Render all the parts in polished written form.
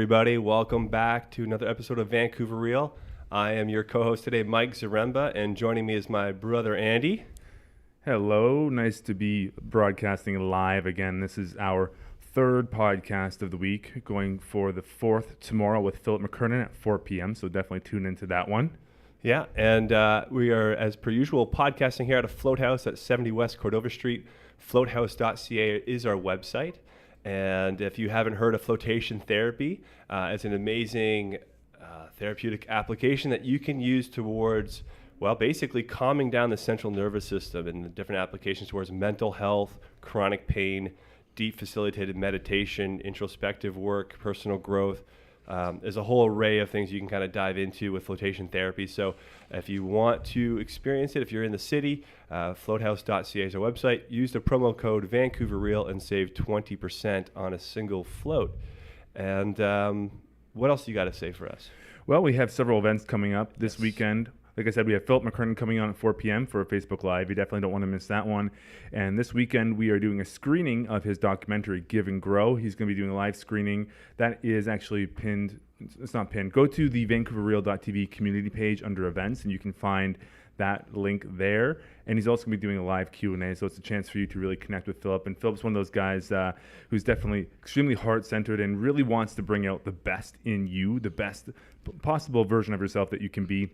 everybody. Welcome back to another episode of Vancouver Real. I am your co-host today, Mike Zaremba, and joining me is my brother, Andy. Hello. Nice to be broadcasting live again. This is our third podcast of the week, going for the fourth tomorrow with Philip McKernan at 4 p.m., so definitely tune into that one. Yeah, and we are, as per usual, podcasting here at a float house at 70 West Cordova Street. Floathouse.ca is our website. And if you haven't heard of flotation therapy, it's an amazing therapeutic application that you can use towards, well, basically calming down the central nervous system and the different applications towards mental health, chronic pain, deep facilitated meditation, introspective work, personal growth. There's a whole array of things you can kind of dive into with flotation therapy. So if you want to experience it, if you're in the city, floathouse.ca is our website. Use the promo code VancouverReal and save 20% on a single float. And what else you got to say for us? Well, we have several events coming up this weekend. Like I said, we have Philip McKernan coming on at 4 p.m. for a Facebook Live. You definitely don't want to miss that one. And this weekend, we are doing a screening of his documentary, Give and Grow. He's going to be doing a live screening. That is actually pinned. It's not pinned. Go to the VancouverReal.tv community page under events, and you can find that link there. And he's also going to be doing a live Q&A, so it's a chance for you to really connect with Philip. And Philip's one of those guys who's definitely extremely heart-centered and really wants to bring out the best in you, the best possible version of yourself that you can be.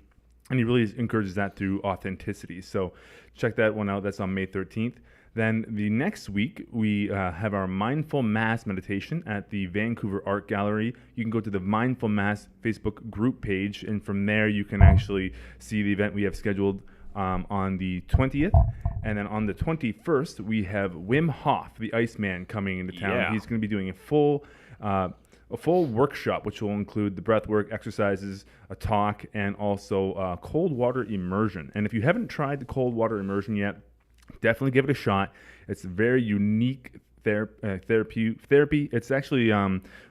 And he really encourages that through authenticity. So check that one out. That's on May 13th. Then the next week, we have our Mindful Mass meditation at the Vancouver Art Gallery. You can go to the Mindful Mass Facebook group page, and from there you can actually see the event we have scheduled on the 20th. And then on the 21st, we have Wim Hof, the Iceman, coming into town. Yeah. He's going to be doing a full workshop, which will include the breathwork exercises, a talk, and also cold water immersion. And if you haven't tried the cold water immersion yet, definitely give it a shot. It's a very unique therapy. It's actually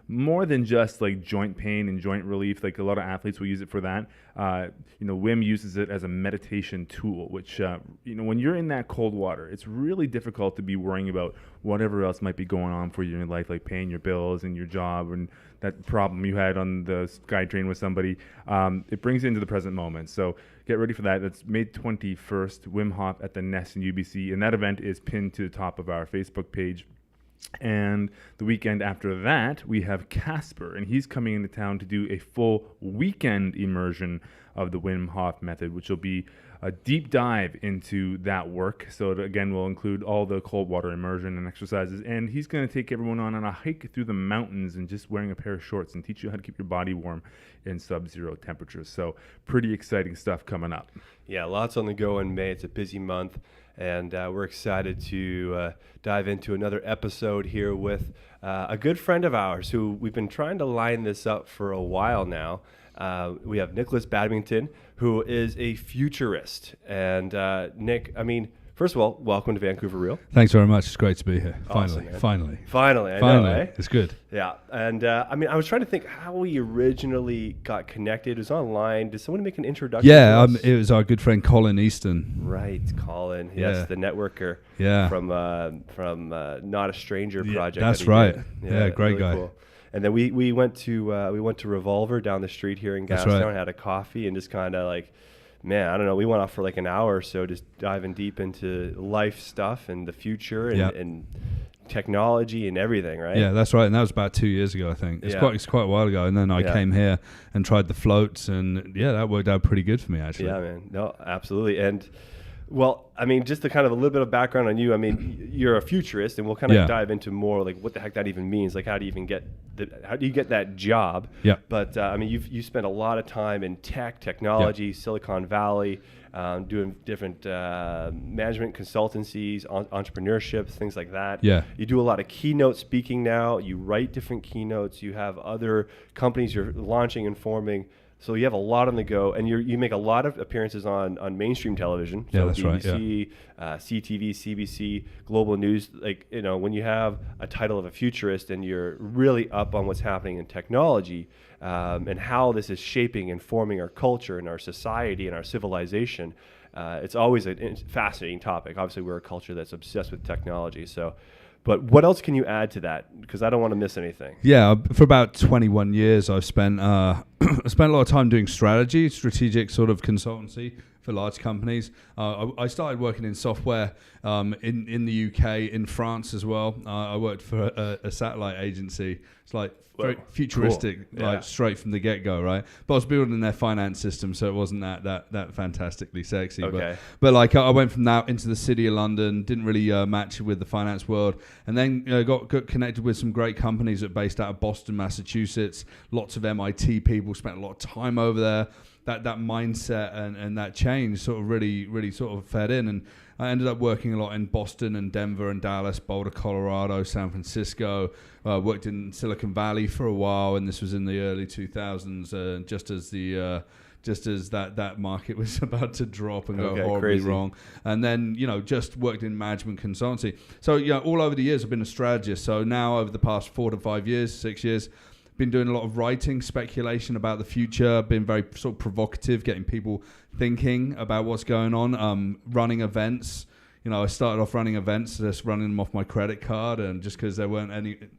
more than just like joint pain and joint relief. Like a lot of athletes will use it for that. Wim uses it as a meditation tool, which, when you're in that cold water, it's really difficult to be worrying about whatever else might be going on for you in your life, like paying your bills and your job and that problem you had on the SkyTrain with somebody. It brings you into the present moment. So get ready for that. That's May 21st, Wim Hof at the Nest in UBC. And that event is pinned to the top of our Facebook page. And the weekend after that, we have Casper, and he's coming into town to do a full weekend immersion of the Wim Hof method, which will be a deep dive into that work. So it, again, will include all the cold water immersion and exercises. And he's going to take everyone on a hike through the mountains and just wearing a pair of shorts and teach you how to keep your body warm in sub-zero temperatures. So pretty exciting stuff coming up. Yeah, lots on the go in May. It's a busy month. And we're excited to dive into another episode here with a good friend of ours who we've been trying to line this up for a while now. We have Nikolas Badminton, who is a futurist. And Nick, first of all, welcome to Vancouver Real. Thanks very much. It's great to be here. Awesome, Finally, I know, eh? It's good. Yeah. And I was trying to think how we originally got connected. It was online. Did someone make an introduction? Yeah, it was our good friend Colin Easton. Right, Colin. Yes, Yeah. the networker. Yeah. From Not a Stranger project. That's that he right. did. Yeah, great guy. Cool. And then we went to Revolver down the street here in That's Gastown, right. had a coffee, and just kind of like, man, I don't know. We went off for like an hour or so, just diving deep into life stuff and the future and technology and everything, right? Yeah, that's right. And that was about 2 years ago, I think. It's quite a while ago. And then I came here and tried the floats, and that worked out pretty good for me, actually. Yeah, man. No, absolutely. And well, just to kind of a little bit of background on you, you're a futurist, and we'll kind of dive into more like what the heck that even means. Like, how do you get that job? Yeah. But you spent a lot of time in technology, Silicon Valley, doing different management consultancies, entrepreneurship, things like that. Yeah. You do a lot of keynote speaking now. You write different keynotes. You have other companies you're launching and forming. So you have a lot on the go, and you make a lot of appearances on mainstream television. Yeah, So that's BBC, right. CTV, CBC, Global News. Like, when you have a title of a futurist and you're really up on what's happening in technology and how this is shaping and forming our culture and our society and our civilization, it's always a fascinating topic. Obviously, we're a culture that's obsessed with technology. So But what else can you add to that? Because I don't want to miss anything. Yeah, for about 21 years, I've spent I spent a lot of time doing strategic sort of consultancy for large companies. I started working in software in the UK, in France as well. I worked for a satellite agency. It's like very futuristic, cool. like straight from the get-go, right? But I was building their finance system, so it wasn't that fantastically sexy. Okay. But like I went from that into the city of London, didn't really match with the finance world, and then got connected with some great companies that are based out of Boston, Massachusetts. Lots of MIT people, spent a lot of time over there. That mindset and that change sort of really sort of fed in, and I ended up working a lot in Boston and Denver and Dallas, Boulder, Colorado, San Francisco. Worked in Silicon Valley for a while, and this was in the early 2000s, just as that market was about to drop and go horribly wrong. And then, just worked in management consultancy. So, all over the years, I've been a strategist. So now over the past 4 to 5 years, 6 years, been doing a lot of writing, speculation about the future, been very sort of provocative, getting people thinking about what's going on, running events. I started off running events, just running them off my credit card, and just because there weren't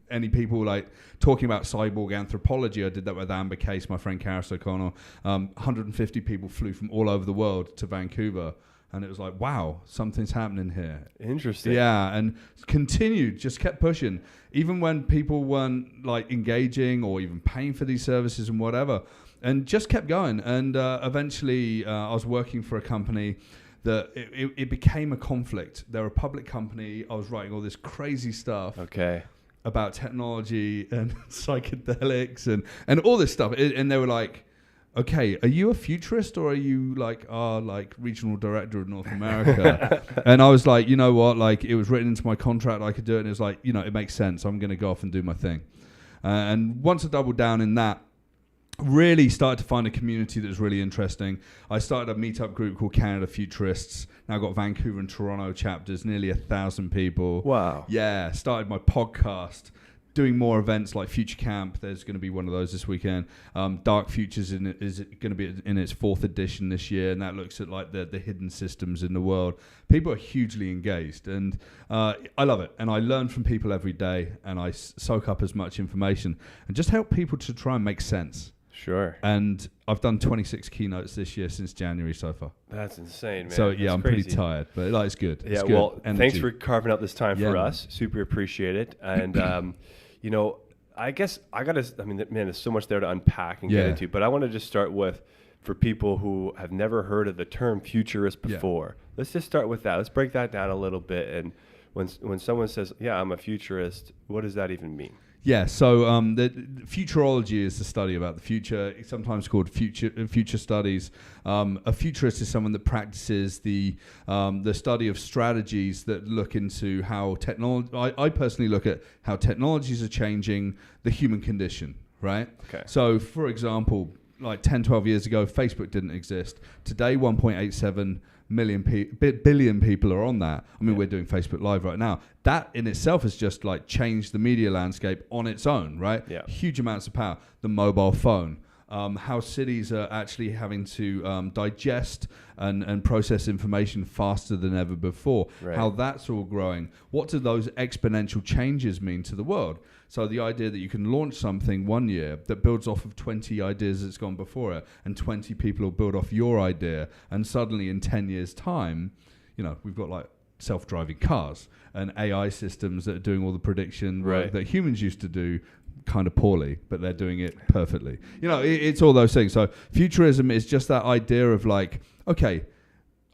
any people like talking about cyborg anthropology, I did that with Amber Case, my friend Karis O'Connell. 150 people flew from all over the world to Vancouver. And it was like, wow, something's happening here. Interesting. Yeah, and continued, just kept pushing. Even when people weren't like engaging or even paying for these services and whatever. And just kept going. And eventually I was working for a company that it became a conflict. They're a public company. I was writing all this crazy stuff. Okay. About technology and psychedelics and all this stuff. And they were like, okay, are you a futurist or are you like our regional director of North America? And I was like, you know what? Like, it was written into my contract, I could do it. And it was like, it makes sense. I'm going to go off and do my thing. And once I doubled down in that, really started to find a community that was really interesting. I started a meetup group called Canada Futurists. Now I've got Vancouver and Toronto chapters, nearly 1,000 people. Wow. Yeah, started my podcast. Doing more events like Future Camp. There's going to be one of those this weekend. Dark Futures is going to be in its 4th edition this year, and that looks at like the hidden systems in the world. People are hugely engaged, and I love it. And I learn from people every day, and I soak up as much information and just help people to try and make sense. Sure. And I've done 26 keynotes this year since January so far. That's insane, man. So yeah, That's I'm crazy. pretty tired, but it's good. Yeah, it's good. well, Energy. thanks for carving out this time for man. us. Super appreciate it. And I guess man, there's so much there to unpack and get into, but I want to just start with, for people who have never heard of the term futurist before, let's just start with that. Let's break that down a little bit. And when someone says, yeah, I'm a futurist, what does that even mean? Yeah, so the futurology is the study about the future. It's sometimes called future studies. A futurist is someone that practices the study of strategies that look into how technology. I personally look at how technologies are changing the human condition, right? Okay. So, for example, like 10, 12 years ago, Facebook didn't exist. Today, 1.87 billion people are on that. I mean, we're doing Facebook Live right now. That in itself has just like changed the media landscape on its own, right? Yeah. Huge amounts of power. The mobile phone. How cities are actually having to digest and process information faster than ever before. Right. How that's all growing. What do those exponential changes mean to the world? So the idea that you can launch something one year that builds off of 20 ideas that's gone before it, and 20 people will build off your idea, and suddenly in 10 years' time, we've got like self-driving cars and AI systems that are doing all the prediction work that humans used to do kind of poorly, but they're doing it perfectly. It's all those things. So futurism is just that idea of like, okay,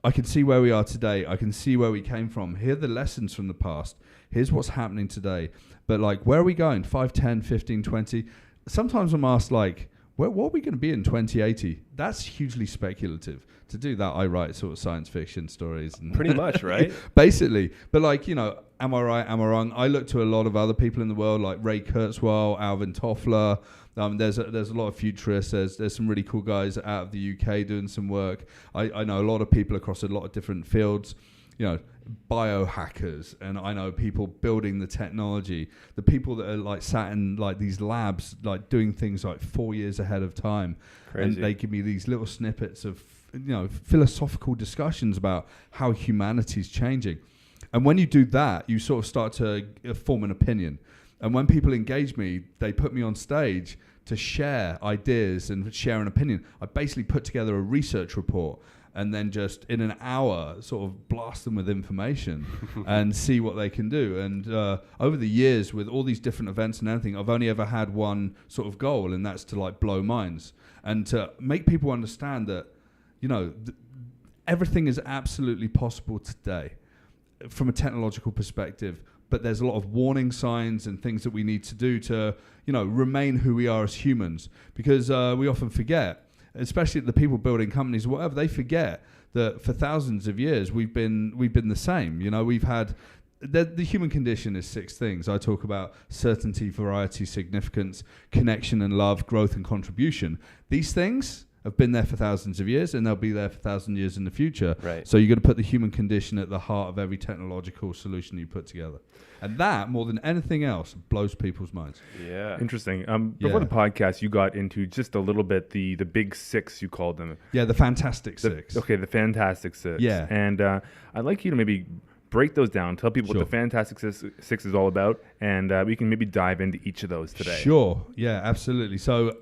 I can see where we are today. I can see where we came from. Here are the lessons from the past. Here's what's happening today. But like, where are we going? 5, 10, 15, 20? Sometimes I'm asked like, what are we going to be in 2080? That's hugely speculative. To do that, I write sort of science fiction stories. And Pretty much, right? Basically. But like, am I right? Am I wrong? I look to a lot of other people in the world, like Ray Kurzweil, Alvin Toffler. There's a lot of futurists. There's some really cool guys out of the UK doing some work. I know a lot of people across a lot of different fields. Biohackers, and I know people building the technology, the people that are like sat in like these labs, like doing things like 4 years ahead of time. Crazy. And they give me these little snippets of philosophical discussions about how humanity's changing. And when you do that, you sort of start to form an opinion. And when people engage me, they put me on stage to share ideas and share an opinion. I basically put together a research report and then just in an hour sort of blast them with information and see what they can do. And over the years with all these different events and everything, I've only ever had one sort of goal, and that's to like blow minds and to make people understand that, you know, everything is absolutely possible today from a technological perspective, but there's a lot of warning signs and things that we need to do to, you know, remain who we are as humans, because we often forget, especially the people building companies or whatever, they forget that for thousands of years we've been the same. You know, we've had the human condition is 6 things. I talk about certainty, variety, significance, connection and love, growth and contribution. These things have been there for thousands of years, and they'll be there for 1,000 years in the future. Right. So you've got to put the human condition at the heart of every technological solution you put together. And that, more than anything else, blows people's minds. Yeah. Interesting. Before the podcast, you got into just a little bit the big 6, you called them. Yeah, the Fantastic Six. Okay, the Fantastic Six. Yeah. And I'd like you to maybe break those down, tell people what the Fantastic Six is all about, and we can maybe dive into each of those today. Sure. Yeah, absolutely. So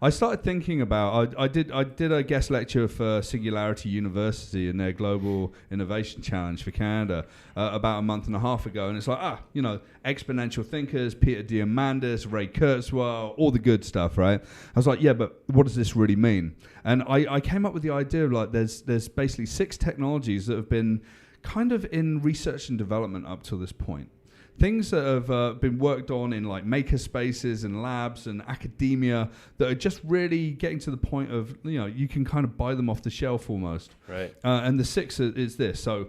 I started thinking about, I did a guest lecture for Singularity University in their Global Innovation Challenge for Canada about a month and a half ago. And it's like, you know, exponential thinkers, Peter Diamandis, Ray Kurzweil, all the good stuff, right? I was like, yeah, but what does this really mean? And I came up with the idea of like, there's basically 6 technologies that have been kind of in research and development up to this point. Things that have been worked on in like maker spaces and labs and academia that are just really getting to the point of, you know, you can kind of buy them off the shelf almost. Right. And the 6 is this. So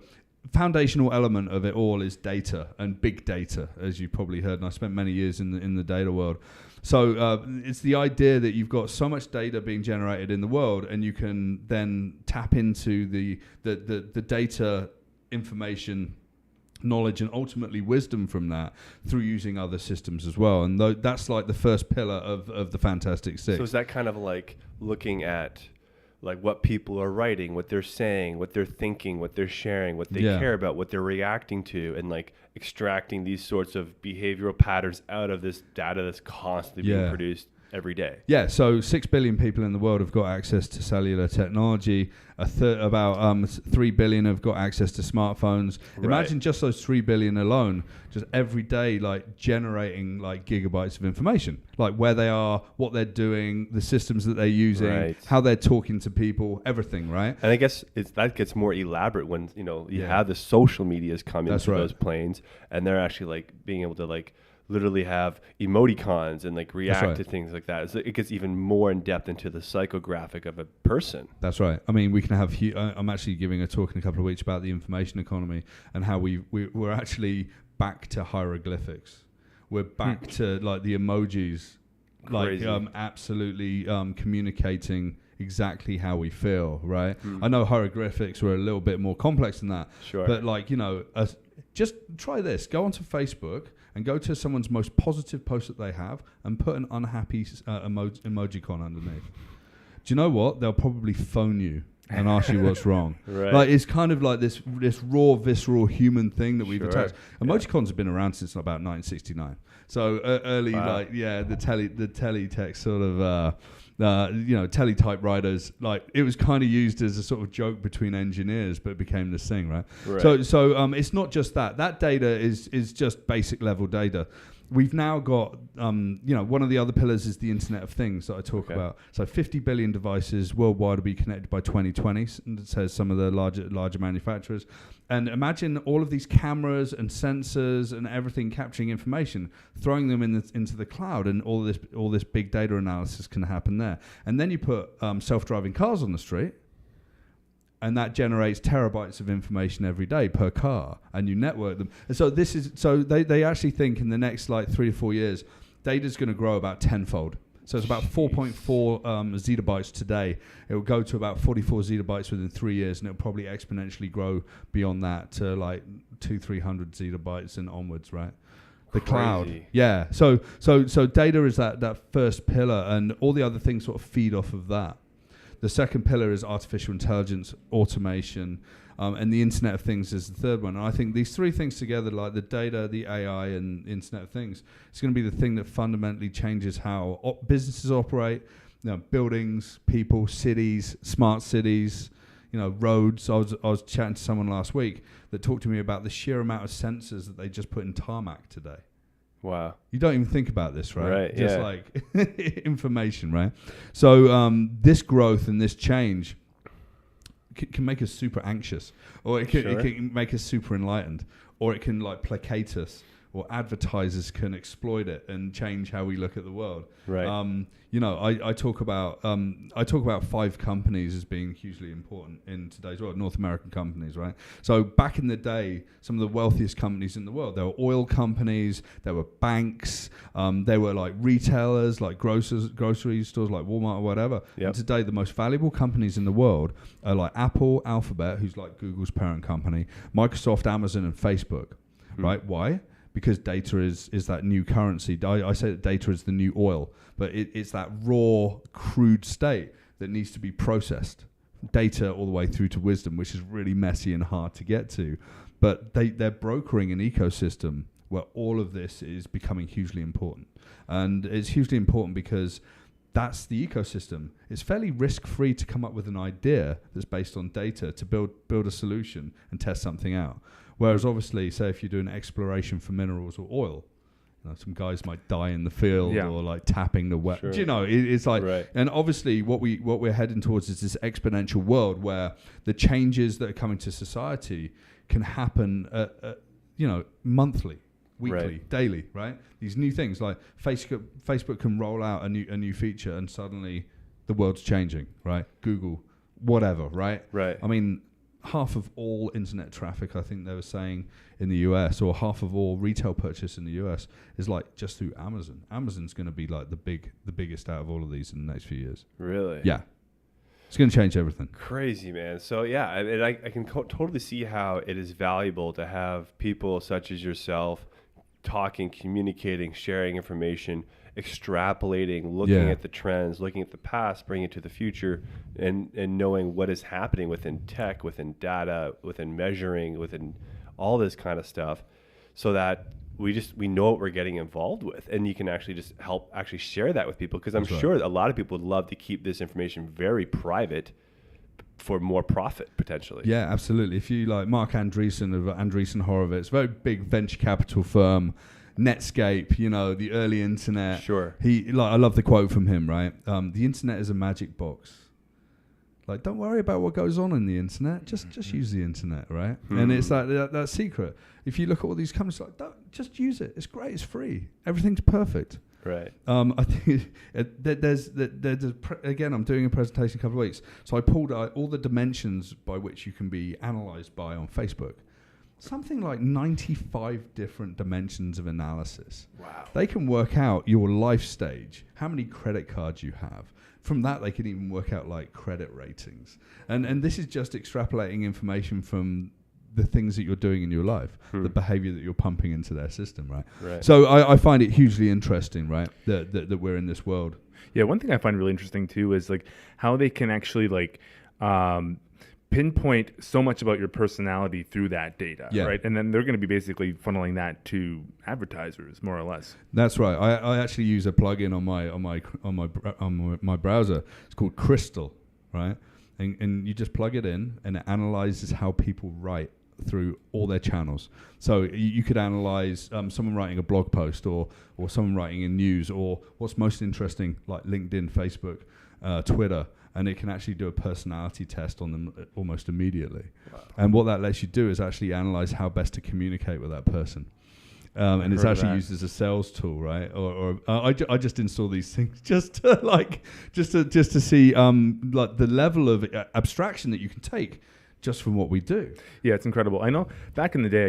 foundational element of it all is data and big data, as you probably heard. And I spent many years in the data world. So it's the idea that you've got so much data being generated in the world, and you can then tap into the data information, knowledge and ultimately wisdom from that through using other systems as well. And that's like the first pillar of the Fantastic Six. So is that kind of like looking at like what people are writing, what they're saying, what they're thinking, what they're sharing, what they care about, what they're reacting to, and like extracting these sorts of behavioral patterns out of this data that's constantly being produced every day? Yeah, so 6 billion people in the world have got access to cellular technology. About 3 billion have got access to smartphones. Right. Imagine just those 3 billion alone, just every day, like generating like gigabytes of information, like where they are, what they're doing, the systems that they're using, how they're talking to people, everything, right? And I guess that gets more elaborate when, you know, you have the social medias come into those planes, and they're actually like being able to like literally have emoticons and like react to things like that. It gets even more in depth into the psychographic of a person. That's right. I mean, we can have. I'm actually giving a talk in a couple of weeks about the information economy and how we're actually back to hieroglyphics. We're back to like the emojis, like absolutely communicating exactly how we feel. Right. I know hieroglyphics were a little bit more complex than that. Sure. But like, you know, just try this. Go onto Facebook and go to someone's most positive post that they have and put an unhappy emojicon underneath. Do you know what? They'll probably phone you and ask you what's wrong. Right. Like it's kind of like this raw, visceral human thing that we've attached. Emojicons have been around since about 1969. So early, the teletext sort of. You know, teletypewriters, like it was kind of used as a sort of joke between engineers, but it became this thing, right? So it's not just that. That data is just basic level data. We've now got, you know, one of the other pillars is the Internet of Things that I talk about. So 50 billion devices worldwide will be connected by 2020, says some of the larger manufacturers. And imagine all of these cameras and sensors and everything capturing information, throwing them into the cloud, and all this big data analysis can happen there. And then you put self-driving cars on the street, and that generates terabytes of information every day per car, and you network them. And so they actually think in the next like 3 to 4 years, data is going to grow about tenfold. So it's about 4.4 zettabytes today. It will go to about 44 zettabytes within 3 years, and it'll probably exponentially grow beyond that to like 200-300 zettabytes and onwards, right? The cloud. Yeah. So data is that first pillar, and all the other things sort of feed off of that. the second pillar is artificial intelligence, automation, and the Internet of Things is the third one. And I think these three things together, like the data, the AI, and Internet of Things, it's going to be the thing that fundamentally changes how businesses operate, buildings, people, cities, smart cities, roads. I was chatting to someone last week that talked to me about the sheer amount of sensors that they just put in tarmac today. Wow. You don't even think about this, right? Right, just yeah. like information, right? So this growth and this change can make us super anxious, or it can make us super enlightened, or it can like placate us, or advertisers can exploit it and change how we look at the world. Right. I talk about 5 companies as being hugely important in today's world, North American companies, right? So back in the day, some of the wealthiest companies in the world, there were oil companies, there were banks, there were like retailers, like grocery stores like Walmart or whatever. Yep. And today, the most valuable companies in the world are like Apple, Alphabet, who's like Google's parent company, Microsoft, Amazon, and Facebook, right? Why? Because data is that new currency. I say that data is the new oil, but it's that raw, crude state that needs to be processed. Data all the way through to wisdom, which is really messy and hard to get to. But they're brokering an ecosystem where all of this is becoming hugely important. And it's hugely important because that's the ecosystem. It's fairly risk-free to come up with an idea that's based on data to build a solution and test something out. Whereas obviously, say if you're doing exploration for minerals or oil, some guys might die in the field or like tapping the well. Sure. Do you know, it's like, right. And obviously what we're heading towards is this exponential world where the changes that are coming to society can happen, monthly, weekly, daily, right? These new things like Facebook can roll out a new feature and suddenly the world's changing, right? Google, whatever, right? Right. I mean, half of all internet traffic, I think they were saying in the US, or half of all retail purchase in the US is like just through Amazon. Amazon's going to be like the biggest out of all of these in the next few years. Really? Yeah. It's going to change everything. Crazy, man. So yeah, I can totally see how it is valuable to have people such as yourself talking, communicating, sharing information, extrapolating, looking at the trends, looking at the past, bringing it to the future, and knowing what is happening within tech, within data, within measuring, within all this kind of stuff, so that we know what we're getting involved with, and you can actually just help actually share that with people, because I'm sure a lot of people would love to keep this information very private for more profit potentially. Yeah, absolutely. If you like Mark Andreessen of Andreessen Horowitz, very big venture capital firm, Netscape, the early internet. Sure. I love the quote from him, right? The internet is a magic box. Like, don't worry about what goes on in the internet. Just use the internet, right? And it's like that secret. If you look at all these companies, like, don't just use it. It's great. It's free. Everything's perfect. Right. I think again, I'm doing a presentation in a couple of weeks. So I pulled out all the dimensions by which you can be analyzed by on Facebook. Something like 95 different dimensions of analysis. Wow. They can work out your life stage, how many credit cards you have. From that, they can even work out like credit ratings. And this is just extrapolating information from the things that you're doing in your life, the behavior that you're pumping into their system, right? Right. So I find it hugely interesting, right, that we're in this world. Yeah, one thing I find really interesting too is like how they can actually like pinpoint so much about your personality through that data, right? And then they're going to be basically funneling that to advertisers, more or less. That's right. I actually use a plugin on my browser. It's called Crystal, right? And you just plug it in, and it analyzes how people write through all their channels. So you could analyze someone writing a blog post, or someone writing in news, or what's most interesting, like LinkedIn, Facebook, Twitter, and it can actually do a personality test on them almost immediately. Wow. And what that lets you do is actually analyze how best to communicate with that person. And it's actually used as a sales tool, right? Or I just install these things just to see like the level of abstraction that you can take just from what we do. Yeah, it's incredible. I know back in the day,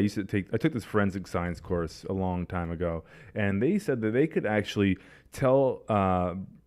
I took this forensic science course a long time ago, and they said that they could actually tell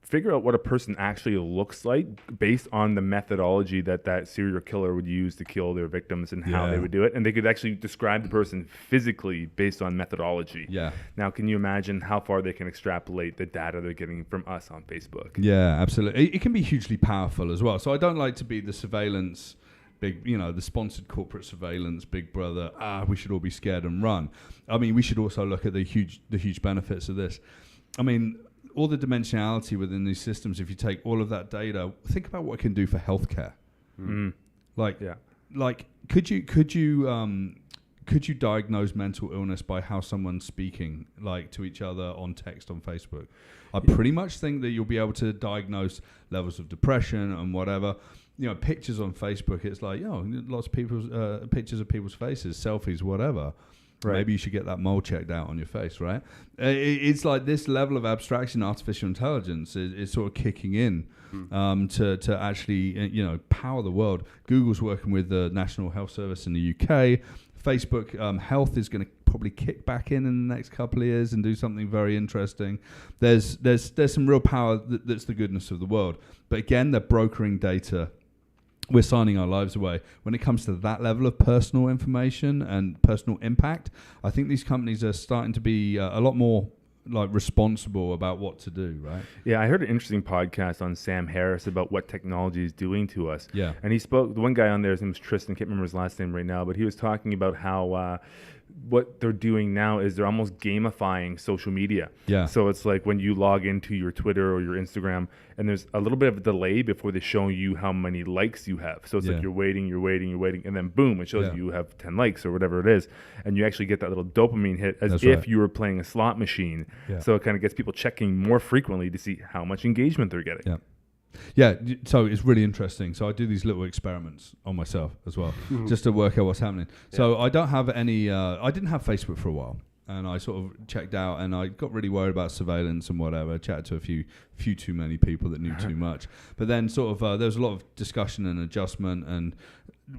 figure out what a person actually looks like based on the methodology that serial killer would use to kill their victims and how they would do it. And they could actually describe the person physically based on methodology. Yeah. Now, can you imagine how far they can extrapolate the data they're getting from us on Facebook? Yeah, absolutely. It can be hugely powerful as well. So I don't like to be the surveillance, the sponsored corporate surveillance, big brother, we should all be scared and run. I mean, we should also look at the huge benefits of this. I mean, all the dimensionality within these systems, if you take all of that data, think about what it can do for healthcare. Could you diagnose mental illness by how someone's speaking to each other on text on Facebook? I pretty much think that you'll be able to diagnose levels of depression and whatever. Pictures on Facebook, it's like, lots of people's pictures of people's faces, selfies, whatever. Right. Maybe you should get that mole checked out on your face, right? It's like this level of abstraction, artificial intelligence is sort of kicking in to actually, power the world. Google's working with the National Health Service in the UK. Facebook Health is going to probably kick back in the next couple of years and do something very interesting. There's some real power that's the goodness of the world. But again, they're brokering data. We're signing our lives away. When it comes to that level of personal information and personal impact, I think these companies are starting to be a lot more responsible about what to do, right? Yeah, I heard an interesting podcast on Sam Harris about what technology is doing to us. Yeah. And he spoke, the one guy on there, his name was Tristan, can't remember his last name right now, but he was talking about how what they're doing now is they're almost gamifying social media. Yeah. So it's like when you log into your Twitter or your Instagram, and there's a little bit of a delay before they show you how many likes you have. So it's like you're waiting, and then boom, it shows you have 10 likes or whatever it is. And you actually get that little dopamine hit as if you were playing a slot machine. Yeah. So it kind of gets people checking more frequently to see how much engagement they're getting. Yeah. Yeah, so it's really interesting. So I do these little experiments on myself as well, just to work out what's happening. Yeah. So I don't have any, I didn't have Facebook for a while, and I sort of checked out, and I got really worried about surveillance and whatever. I chatted to a few too many people that knew too much. But then sort of there was a lot of discussion and adjustment. And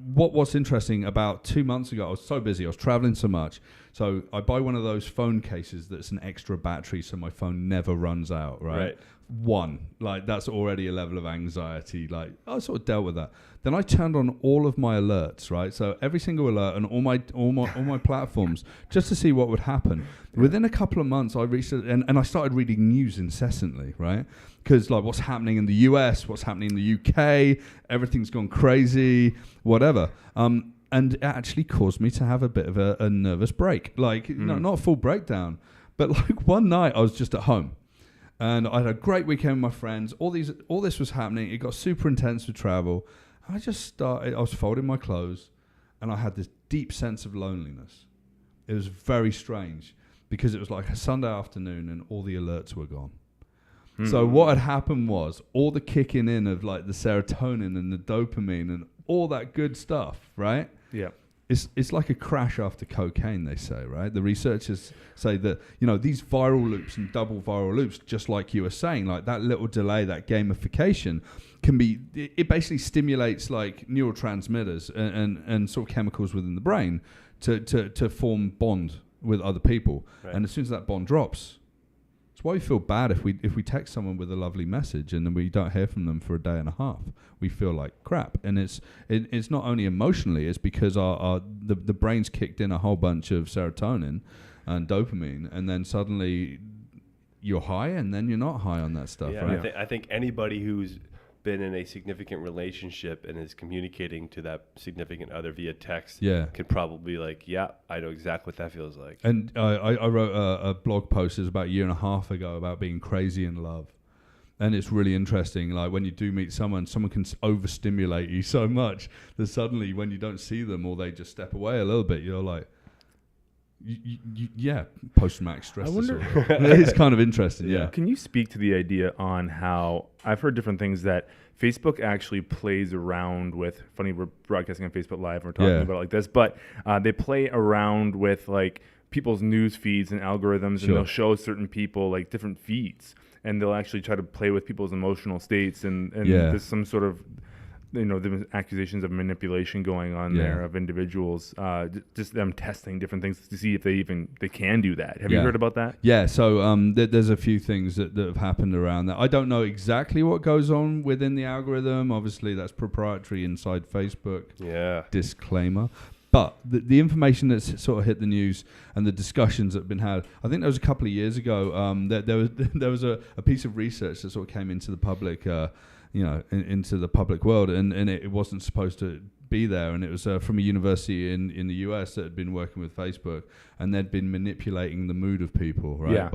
what's interesting, about 2 months ago, I was so busy, I was traveling so much. So I buy one of those phone cases that's an extra battery so my phone never runs out, right? That's already a level of anxiety. I sort of dealt with that. Then I turned on all of my alerts, right? So every single alert and all my platforms, just to see what would happen. Yeah. Within a couple of months, I reached and I started reading news incessantly, right? Because what's happening in the US, what's happening in the UK, everything's gone crazy, whatever. And it actually caused me to have a bit of a nervous break. Not a full breakdown, but one night I was just at home. And I had a great weekend with my friends. All this was happening. It got super intense with travel. I was folding my clothes, and I had this deep sense of loneliness. It was very strange because it was like a Sunday afternoon and all the alerts were gone. So what had happened was all the kicking in of the serotonin and the dopamine and all that good stuff, right? Yeah. It's like a crash after cocaine, they say, right? The researchers say that, these viral loops and double viral loops, just like you were saying, that little delay, that gamification it basically stimulates neurotransmitters and sort of chemicals within the brain to form bond with other people. Right. And as soon as that bond drops, it's why we feel bad if we text someone with a lovely message and then we don't hear from them for a day and a half. We feel like crap, and it's not only emotionally; it's because the brain's kicked in a whole bunch of serotonin and dopamine, and then suddenly you're high, and then you're not high on that stuff. Yeah, right? I think anybody who's been in a significant relationship and is communicating to that significant other via text could probably I know exactly what that feels like. And I wrote a blog post about a year and a half ago about being crazy in love. And it's really interesting, when you do meet someone can overstimulate you so much that suddenly when you don't see them or they just step away a little bit, you're like, post-traumatic stress disorder. It's kind of interesting, yeah. Can you speak to the idea on how, I've heard different things that Facebook actually plays around with, funny we're broadcasting on Facebook Live and we're talking about it like this, but they play around with people's news feeds and algorithms, and they'll show certain people different feeds, and they'll actually try to play with people's emotional states, and there's some sort of the accusations of manipulation going on there of individuals, just them testing different things to see if they can do that. Have you heard about that? Yeah, so there's a few things that have happened around that. I don't know exactly what goes on within the algorithm. Obviously, that's proprietary inside Facebook. Yeah. Disclaimer. But the information that's sort of hit the news and the discussions that have been had, I think there was a couple of years ago, there was a piece of research that sort of came into the public, into the public world, and it wasn't supposed to be there, and it was from a university in the US that had been working with Facebook, and they'd been manipulating the mood of people, right,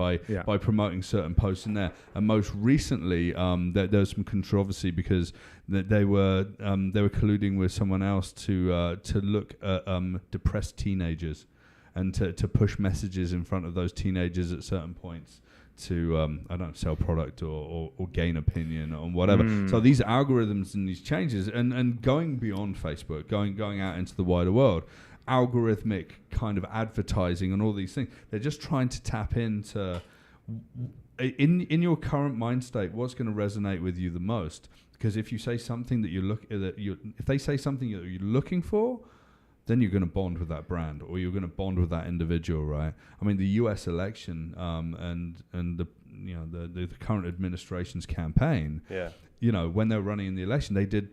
by promoting certain posts in there. And most recently, there was some controversy because they were colluding with someone else to look at depressed teenagers and to push messages in front of those teenagers at certain points to sell product or gain opinion on whatever. So these algorithms and these changes and going beyond Facebook, going out into the wider world, algorithmic kind of advertising and all these things, they're just trying to tap into in your current mind state, what's going to resonate with you the most. Because if you say something if they say something that you're looking for, then you're going to bond with that brand, or you're going to bond with that individual, right? I mean, the U.S. election and the current administration's campaign. Yeah. When they were running in the election, they did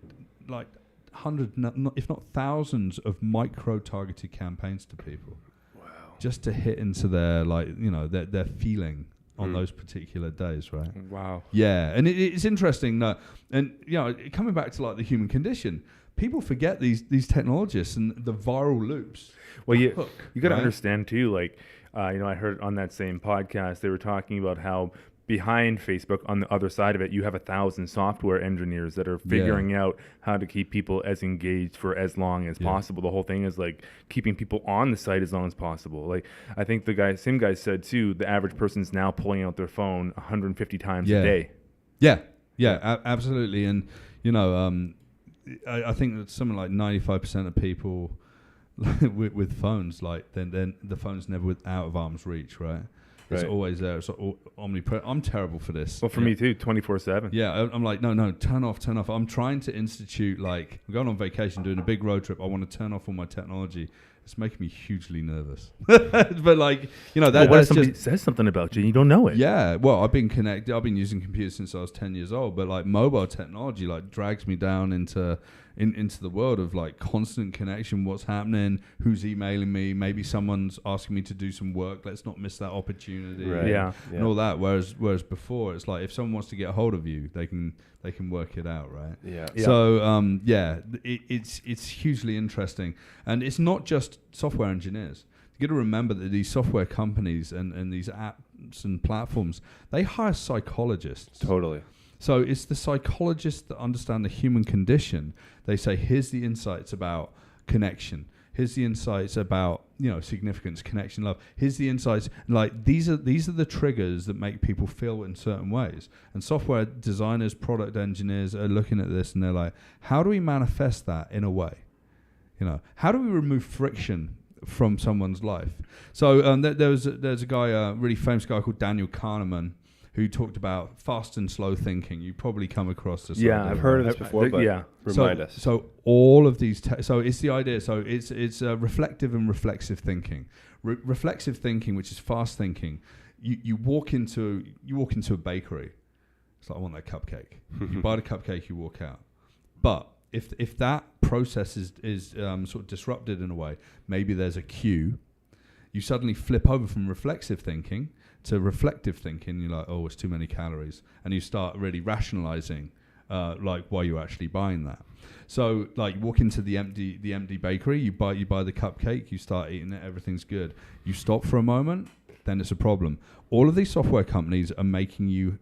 like hundreds, if not thousands, of micro-targeted campaigns to people. Wow. Just to hit into their their feeling on those particular days, right? Wow. Yeah, and it's interesting, and coming back to like the human condition. People forget these technologists and the viral loops. Well, you got to understand too. Like, I heard on that same podcast they were talking about how behind Facebook, on the other side of it, you have 1,000 software engineers that are figuring out how to keep people as engaged for as long as possible. The whole thing is like keeping people on the site as long as possible. Like, I think same guy said too, the average person's now pulling out their phone 150 times a day. Yeah, absolutely. And I think that something like 95% of people with phones, like then the phone's never out of arm's reach, right? It's always there. It's omnipresent. I'm terrible for this. Well, for me too, 24/7. Yeah, I'm like, no, turn off. I'm trying to institute, like, I'm going on vacation, doing a big road trip. I want to turn off all my technology. It's making me hugely nervous. But like, what if somebody says something about you and you don't know it? Yeah, well, I've been connected. I've been using computers since I was 10 years old. But like mobile technology, like drags me down into the world of like constant connection. What's happening? Who's emailing me? Maybe someone's asking me to do some work. Let's not miss that opportunity. Right. Yeah. And all that. Whereas before, it's like if someone wants to get a hold of you, they can work it out, right? Yeah. So it's hugely interesting, and it's not just software engineers. You got to remember that these software companies and these apps and platforms, they hire psychologists. Totally. So it's the psychologists that understand the human condition. They say, here's the insights about connection. Here's the insights about, significance, connection, love. Here's the insights. Like these are the triggers that make people feel in certain ways. And software designers, product engineers are looking at this and they're like, how do we manifest that in a way? How do we remove friction from someone's life? So there's a guy, a really famous guy called Daniel Kahneman, who talked about fast and slow thinking. You probably come across this. Yeah, I've heard of this before, but remind us. So all of these, so it's the idea. So it's reflective and reflexive thinking. Reflexive thinking, which is fast thinking. You walk into a bakery. It's like, I want that cupcake. You buy the cupcake, you walk out. But if that process is sort of disrupted in a way, maybe there's a queue. You suddenly flip over from reflexive thinking to reflective thinking. You're like, oh, it's too many calories, and you start really rationalizing like why you're actually buying that. So like you walk into the empty bakery, you buy the cupcake, you start eating it, everything's good. You stop for a moment, then it's a problem. All of these software companies are making you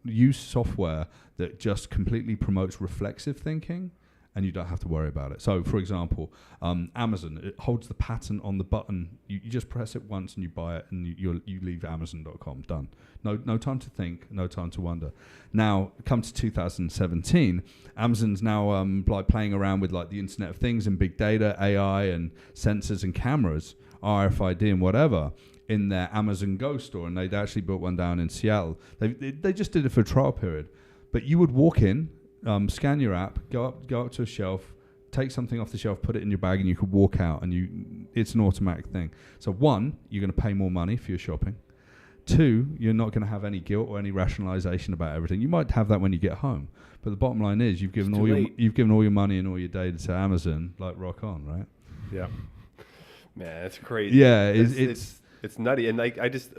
use software that just completely promotes reflexive thinking, and you don't have to worry about it. So, for example, Amazon, it holds the pattern on the button. You just press it once and you buy it, and you leave Amazon.com. Done. No time to think, no time to wonder. Now, come to 2017, Amazon's now like playing around with like the Internet of Things and big data, AI, and sensors and cameras, RFID and whatever, in their Amazon Go store, and they'd actually built one down in Seattle. They just did it for a trial period. But you would walk in scan your app, go up to a shelf, take something off the shelf, put it in your bag, and you could walk out, and it's an automatic thing. So 1, you're going to pay more money for your shopping. 2, you're not going to have any guilt or any rationalization about everything. You might have that when you get home, but the bottom line is you've given all your money and all your data to Amazon. Like, rock on, right? Yeah. Man, it's crazy. Yeah, it's nutty. And like, I just,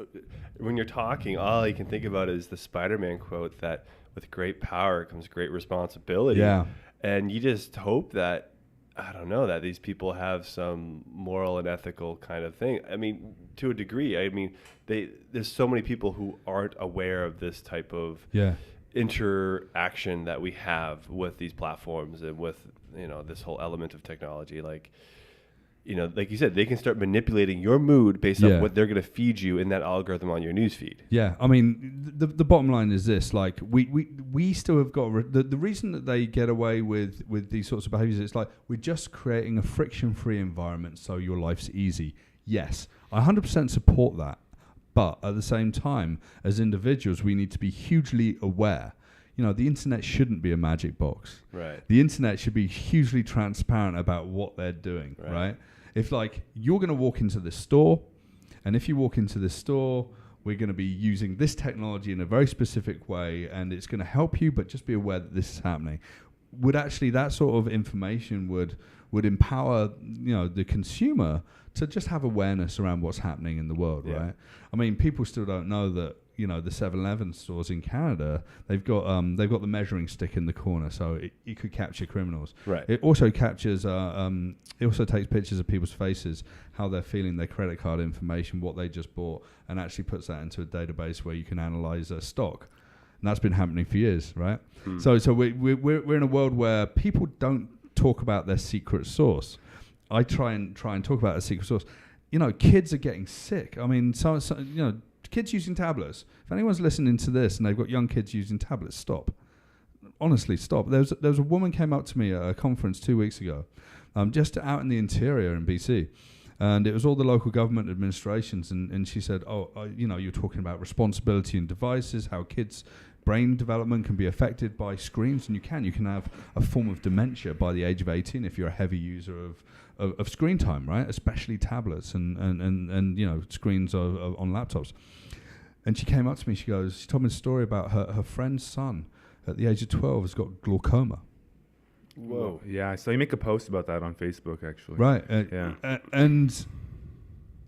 when you're talking, all you can think about is the Spider-Man quote that with great power comes great responsibility. Yeah. And you just hope that, I don't know, that these people have some moral and ethical kind of thing. I mean, to a degree, I mean, there's so many people who aren't aware of this type of interaction that we have with these platforms and with, this whole element of technology. Like, like you said, they can start manipulating your mood based on what they're going to feed you in that algorithm on your newsfeed. Yeah, I mean, the bottom line is this: like, we still have got the reason that they get away with these sorts of behaviors. It's like we're just creating a friction-free environment so your life's easy. Yes, I 100% support that, but at the same time, as individuals, we need to be hugely aware. The internet shouldn't be a magic box. Right. The internet should be hugely transparent about what they're doing. Right. If like you're going to walk into this store, and if you walk into this store, we're going to be using this technology in a very specific way, and it's going to help you, but just be aware that this is happening. Would actually that sort of information would empower the consumer to just have awareness around what's happening in the world, right? I mean, people still don't know that the 7-Eleven stores in Canada, they've got the measuring stick in the corner, so it could capture criminals. Right. It also captures, it also takes pictures of people's faces, how they're feeling, their credit card information, what they just bought, and actually puts that into a database where you can analyze stock. And that's been happening for years, right? So we're in a world where people don't talk about their secret source. I try and talk about a secret source. Kids are getting sick. I mean, so kids using tablets. If anyone's listening to this and they've got young kids using tablets, stop. Honestly, stop. There was a woman came up to me at a conference 2 weeks ago, just out in the interior in BC, and it was all the local government administrations, and she said, you're talking about responsibility in devices, how kids' brain development can be affected by screens, and you can have a form of dementia by the age of 18 if you're a heavy user of screen time, right? Especially tablets and screens on laptops. And she came up to me, she told me a story about her friend's son at the age of 12 has got glaucoma. Whoa. Yeah, I saw you make a post about that on Facebook, actually. Right. And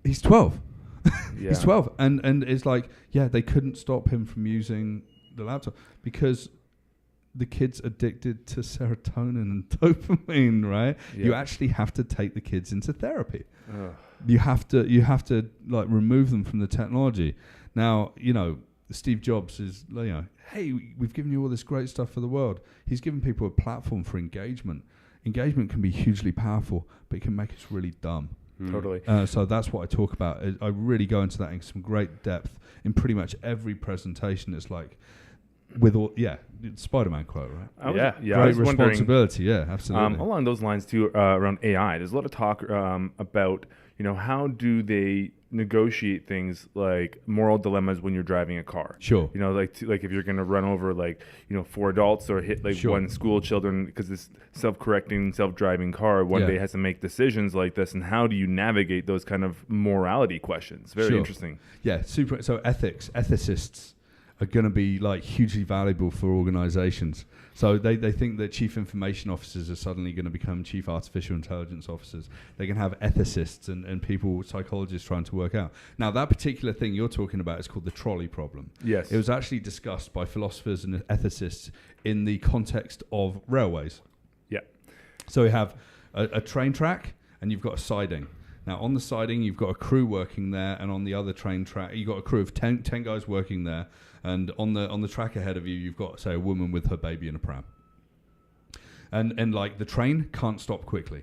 he's 12. Yeah. He's 12. And it's like, they couldn't stop him from using the laptop because the kid's addicted to serotonin and dopamine, right? Yeah. You actually have to take the kids into therapy. You have to like remove them from the technology. Now, Steve Jobs is, hey, we've given you all this great stuff for the world. He's given people a platform for engagement. Engagement can be hugely powerful, but it can make us really dumb. Totally. So that's what I talk about. I really go into that in some great depth in pretty much every presentation. It's like, Spider-Man quote, right? Great responsibility, absolutely. Along those lines too, around AI, there's a lot of talk about how do they negotiate things like moral dilemmas when you're driving a car. Sure. Like if you're going to run over 4 adults or hit one school children because this self-correcting, self-driving car one day has to make decisions like this, and how do you navigate those kind of morality questions? Very interesting. Yeah, super. So ethicists are going to be hugely valuable for organizations. So they think that chief information officers are suddenly going to become chief artificial intelligence officers. They can have ethicists and people, psychologists trying to work out. Now, that particular thing you're talking about is called the trolley problem. Yes. It was actually discussed by philosophers and ethicists in the context of railways. Yeah. So you have a train track and you've got a siding. Now, on the siding, you've got a crew working there, and on the other train track, you've got a crew of 10 guys working there, and on the track ahead of you, you've got, say, a woman with her baby in a pram. And the train can't stop quickly.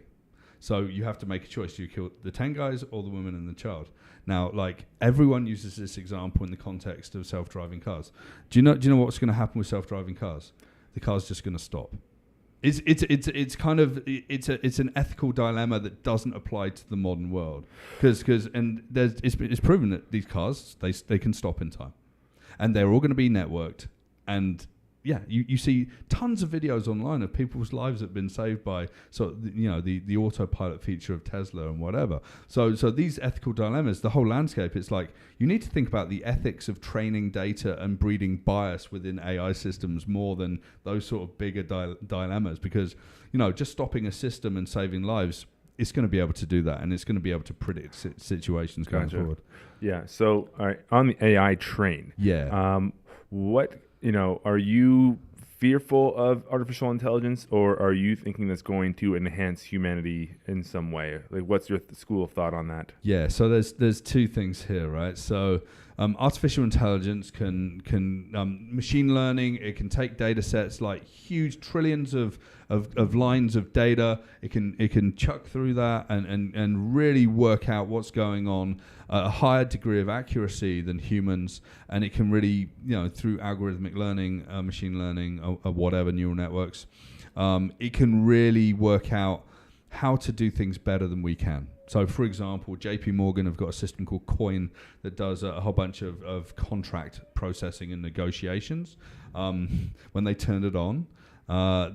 So you have to make a choice. Do you kill the 10 guys or the woman and the child? Now, everyone uses this example in the context of self-driving cars. Do you know what's going to happen with self-driving cars? The car's just going to stop. It's an ethical dilemma that doesn't apply to the modern world because it's proven that these cars they can stop in time, and they're all going to be networked, and you see tons of videos online of people's lives that have been saved by the autopilot feature of Tesla and whatever. So these ethical dilemmas, the whole landscape, it's like you need to think about the ethics of training data and breeding bias within AI systems more than those sort of bigger dilemmas, because just stopping a system and saving lives, it's going to be able to do that, and it's going to be able to predict situations going forward. Yeah. So all right, on the AI train. Yeah. What are you fearful of artificial intelligence, or are you thinking that's going to enhance humanity in some way? Like, what's your school of thought on that? Yeah, so there's two things here, right? So artificial intelligence can machine learning. It can take data sets, like huge trillions of lines of data. It can chuck through that and really work out what's going on at a higher degree of accuracy than humans. And it can really, through algorithmic learning, machine learning, or whatever, neural networks, it can really work out how to do things better than we can. So, for example, JP Morgan have got a system called Coin that does a whole bunch of contract processing and negotiations. When they turned it on,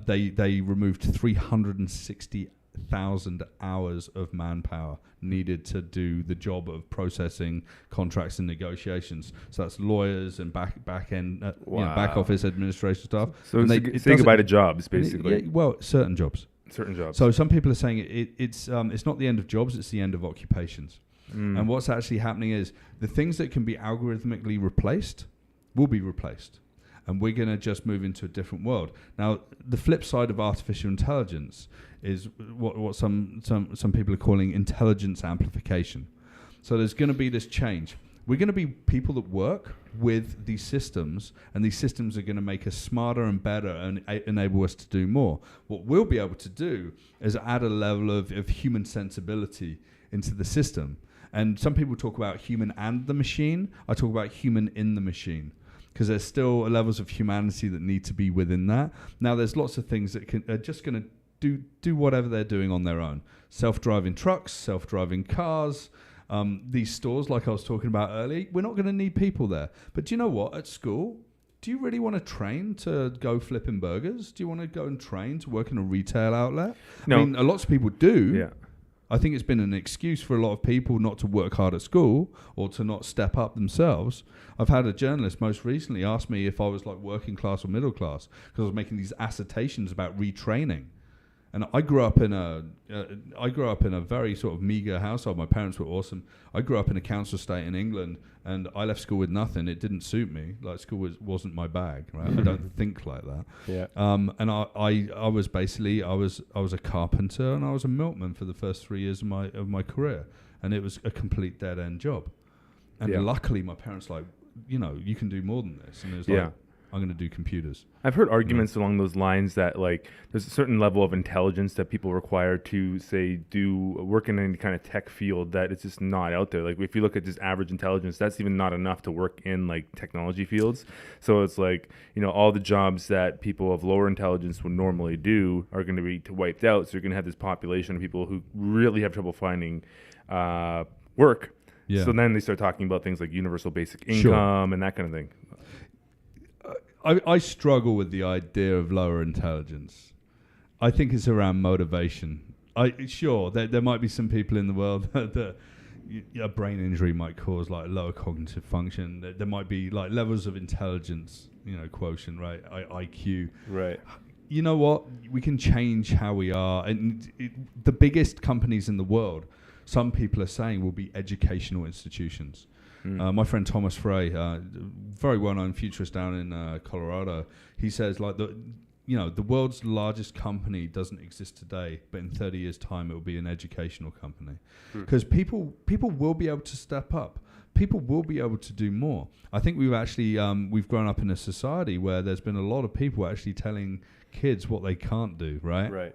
they removed 360,000 hours of manpower needed to do the job of processing contracts and negotiations. So that's lawyers and back end, back office administration stuff. So say goodbye to jobs, basically. Certain jobs. Certain jobs. So some people are saying it's not the end of jobs, it's the end of occupations. And what's actually happening is the things that can be algorithmically replaced will be replaced. And we're going to just move into a different world. Now, the flip side of artificial intelligence is what some people are calling intelligence amplification. So there's going to be this change. We're going to be people that work with these systems, and these systems are going to make us smarter and better and enable us to do more. What we'll be able to do is add a level of human sensibility into the system. And some people talk about human and the machine. I talk about human in the machine, because there's still levels of humanity that need to be within that. Now, there's lots of things that are just going to do whatever they're doing on their own. Self-driving trucks, self-driving cars, these stores like I was talking about earlier, we're not going to need people there. But do you know what? At school, do you really want to train to go flipping burgers? Do you want to go and train to work in a retail outlet? No. I mean, lots of people do. Yeah. I think it's been an excuse for a lot of people not to work hard at school or to not step up themselves. I've had a journalist most recently ask me if I was like working class or middle class, because I was making these assertions about retraining. And I grew up in a very sort of meager household. My parents were awesome. I grew up in a council estate in England, and I left school with nothing. It didn't suit me. Like, school wasn't my bag, right? I don't think like that. Yeah. And I was basically I was a carpenter, and I was a milkman for the first 3 years of my career, and it was a complete dead end job. And luckily, my parents you can do more than this, and it was like, I'm going to do computers. I've heard arguments along those lines that, like, there's a certain level of intelligence that people require to, say, do work in any kind of tech field that it's just not out there. Like, if you look at just average intelligence, that's even not enough to work in, like, technology fields. So it's like, all the jobs that people of lower intelligence would normally do are going to be wiped out. So you're going to have this population of people who really have trouble finding work. Yeah. So then they start talking about things like universal basic income and that kind of thing. I struggle with the idea of lower intelligence. I think it's around motivation. There might be some people in the world that a brain injury might cause like lower cognitive function. There might be like levels of intelligence, quotient, right? IQ. Right. You know what? We can change how we are. And the biggest companies in the world, some people are saying, will be educational institutions. My friend Thomas Frey, very well-known futurist down in Colorado, he says like the world's largest company doesn't exist today, but in 30 years' time it will be an educational company, because people will be able to step up. People will be able to do more. I think we've actually we've grown up in a society where there's been a lot of people actually telling kids what they can't do. Right. Right.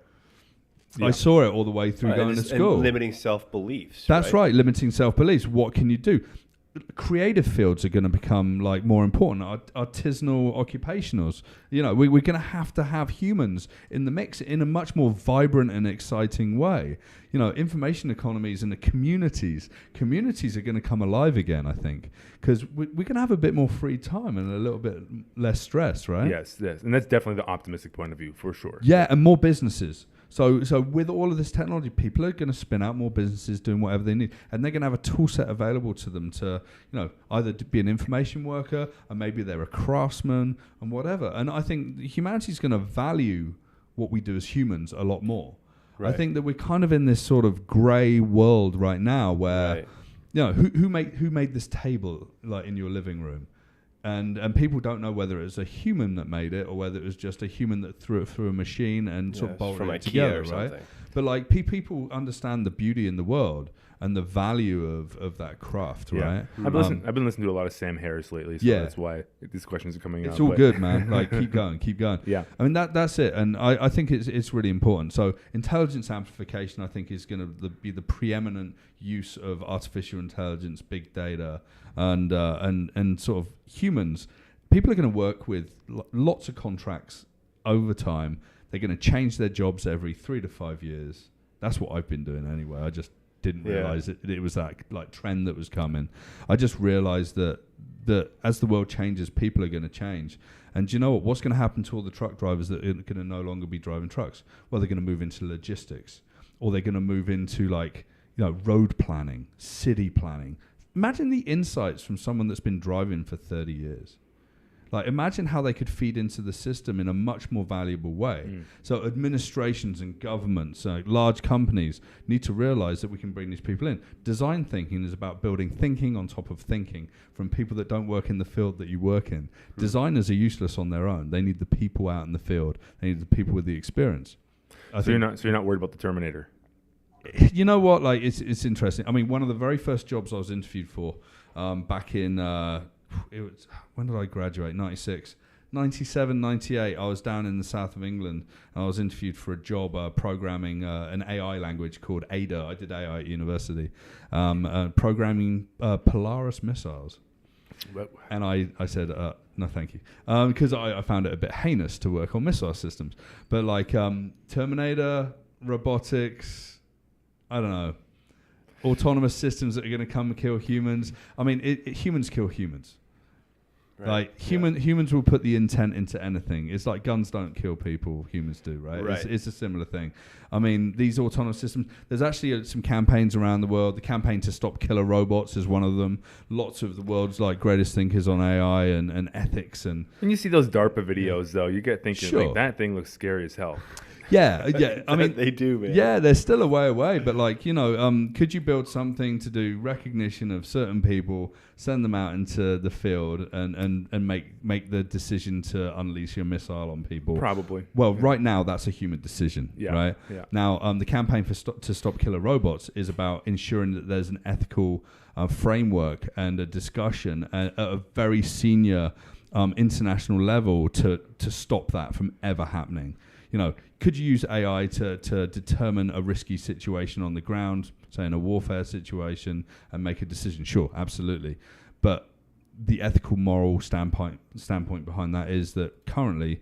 I saw it all the way through going to school. And limiting self-beliefs. That's right, limiting self-beliefs. What can you do? creative fields are going to become like more important. Artisanal, occupationals. We're going to have humans in the mix in a much more vibrant and exciting way. Information economies and the communities are going to come alive again, I think, because we're going to have a bit more free time and a little bit less stress, right? Yes, and that's definitely the optimistic point of view for sure. Yeah, and more businesses. So with all of this technology, people are going to spin out more businesses doing whatever they need, and they're going to have a tool set available to them to, either to be an information worker, or maybe they're a craftsman and whatever. And I think humanity is going to value what we do as humans a lot more. Right. I think that we're kind of in this sort of grey world right now where, who made this table like in your living room? And people don't know whether it was a human that made it or whether it was just a human that threw it through a machine and sort of bolted it together, right? Something. But like people understand the beauty in the world and the value of that craft, right? I've been listening to a lot of Sam Harris lately, so that's why these questions are coming up. It's all good, man. Like keep going. Yeah. I mean that's it, and I think it's really important. So intelligence amplification, I think, is going to be the preeminent use of artificial intelligence, big data, and sort of humans. People are going to work with lots of contracts over time. They're going to change their jobs every 3 to 5 years. That's what I've been doing anyway. I just didn't realize it was that like trend that was coming. I just realized that as the world changes, people are going to change. And do you know what? What's going to happen to all the truck drivers that are going to no longer be driving trucks? Well, they're going to move into logistics, or they're going to move into road planning, city planning. Imagine the insights from someone that's been driving for 30 years. Like, imagine how they could feed into the system in a much more valuable way. So administrations and governments, large companies need to realize that we can bring these people in. Design thinking is about building thinking on top of thinking from people that don't work in the field that you work in. Designers are useless on their own. They need the people out in the field. They need the people with the experience. So you're not worried about the Terminator? You know what? Like, it's interesting. I mean, one of the very first jobs I was interviewed for back in... when did I graduate? 96. 97, 98, I was down in the south of England. And I was interviewed for a job programming an AI language called Ada. I did AI at university. Programming Polaris missiles. And I said, no, thank you. Because I found it a bit heinous to work on missile systems. But like Terminator, robotics, I don't know, autonomous systems that are going to come and kill humans. I mean, humans kill humans. Right. Like humans will put the intent into anything. It's like guns don't kill people, humans do, right? It's a similar thing. I mean, these autonomous systems, there's actually some campaigns around the world. The campaign to stop killer robots is one of them. Lots of the world's greatest thinkers on AI and ethics. And when you see those DARPA videos, though, you get thinking, like, that thing looks scary as hell. Yeah. I mean, they do, man. Yeah, they're still a way away, but could you build something to do recognition of certain people, send them out into the field, and make the decision to unleash your missile on people? Probably. Well, right now that's a human decision, right? Yeah. Now, the campaign to stop killer robots is about ensuring that there's an ethical framework and a discussion at a very senior international level to stop that from ever happening. Could you use AI to determine a risky situation on the ground, say in a warfare situation, and make a decision? Sure, absolutely. But the ethical, moral standpoint behind that is that currently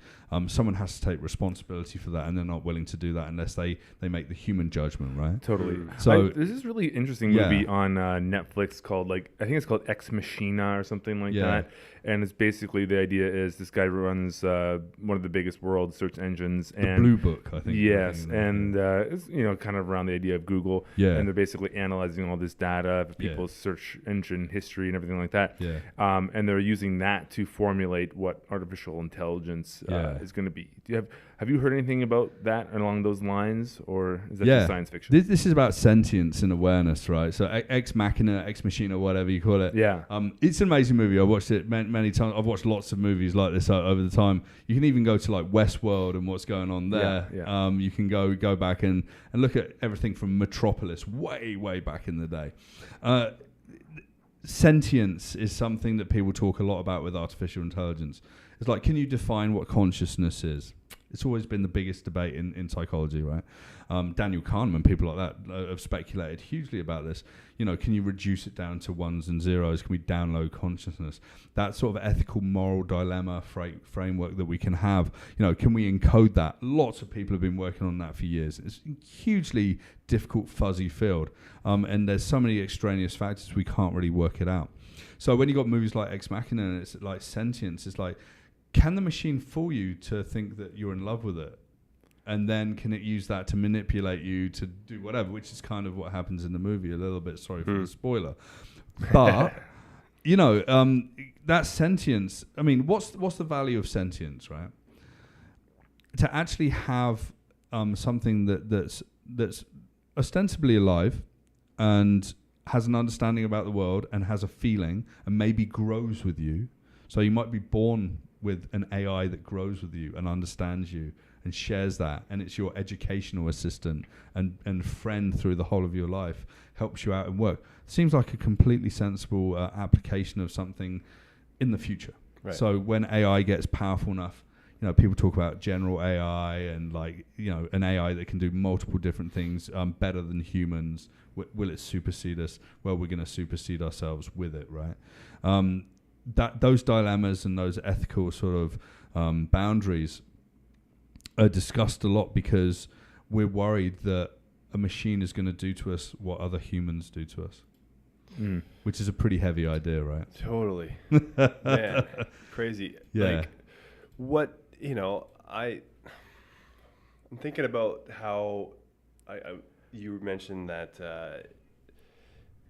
someone has to take responsibility for that, and they're not willing to do that unless they make the human judgment, right? Totally. So this is really interesting movie on Netflix called, I think it's called Ex Machina or something like that. And it's basically, the idea is this guy runs one of the biggest world search engines. The Blue Book, I think. Yes, and it's kind of around the idea of Google. Yeah. And they're basically analyzing all this data, people's search engine history and everything like that. Yeah. And they're using that to formulate what artificial intelligence is going to be. Have you heard anything about that along those lines, or is that just science fiction? This is about sentience and awareness, right? So Ex Machina, Ex Machina, whatever you call it. Yeah. It's an amazing movie. I watched it many times. I've watched lots of movies like this over the time. You can even go to Westworld and what's going on there. Yeah. You can go back and look at everything from Metropolis way back in the day. Sentience is something that people talk a lot about with artificial intelligence. It's like, can you define what consciousness is? It's always been the biggest debate in psychology, right? Daniel Kahneman, people like that have speculated hugely about this. Can you reduce it down to ones and zeros? Can we download consciousness? That sort of ethical, moral dilemma framework that we can have, can we encode that? Lots of people have been working on that for years. It's a hugely difficult, fuzzy field. And there's so many extraneous factors we can't really work it out. So when you got movies like Ex Machina and it's like Sentience, it's like, can the machine fool you to think that you're in love with it? And then can it use that to manipulate you to do whatever, which is kind of what happens in the movie a little bit. Sorry for the spoiler. But, that sentience, I mean, what's the value of sentience, right? To actually have something that's ostensibly alive and has an understanding about the world and has a feeling and maybe grows with you. So you might be born with an AI that grows with you and understands you and shares that, and it's your educational assistant and friend through the whole of your life, helps you out in work. Seems like a completely sensible application of something in the future. Right. So when AI gets powerful enough, people talk about general AI and an AI that can do multiple different things better than humans. Will it supersede us? Well, we're going to supersede ourselves with it, right? Those dilemmas and those ethical sort of boundaries are discussed a lot because we're worried that a machine is going to do to us what other humans do to us, which is a pretty heavy idea, right? Totally. Man, crazy. Yeah. I'm thinking about how you mentioned that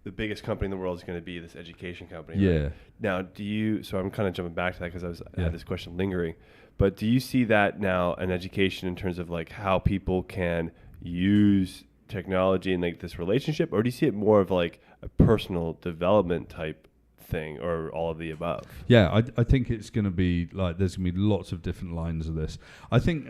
the biggest company in the world is going to be this education company. Yeah. Right? Now, so I'm kind of jumping back to that because I had this question lingering, but do you see that now in education in terms of how people can use technology in this relationship, or do you see it more of a personal development type thing, or all of the above? Yeah, I think it's going to be there's going to be lots of different lines of this. I think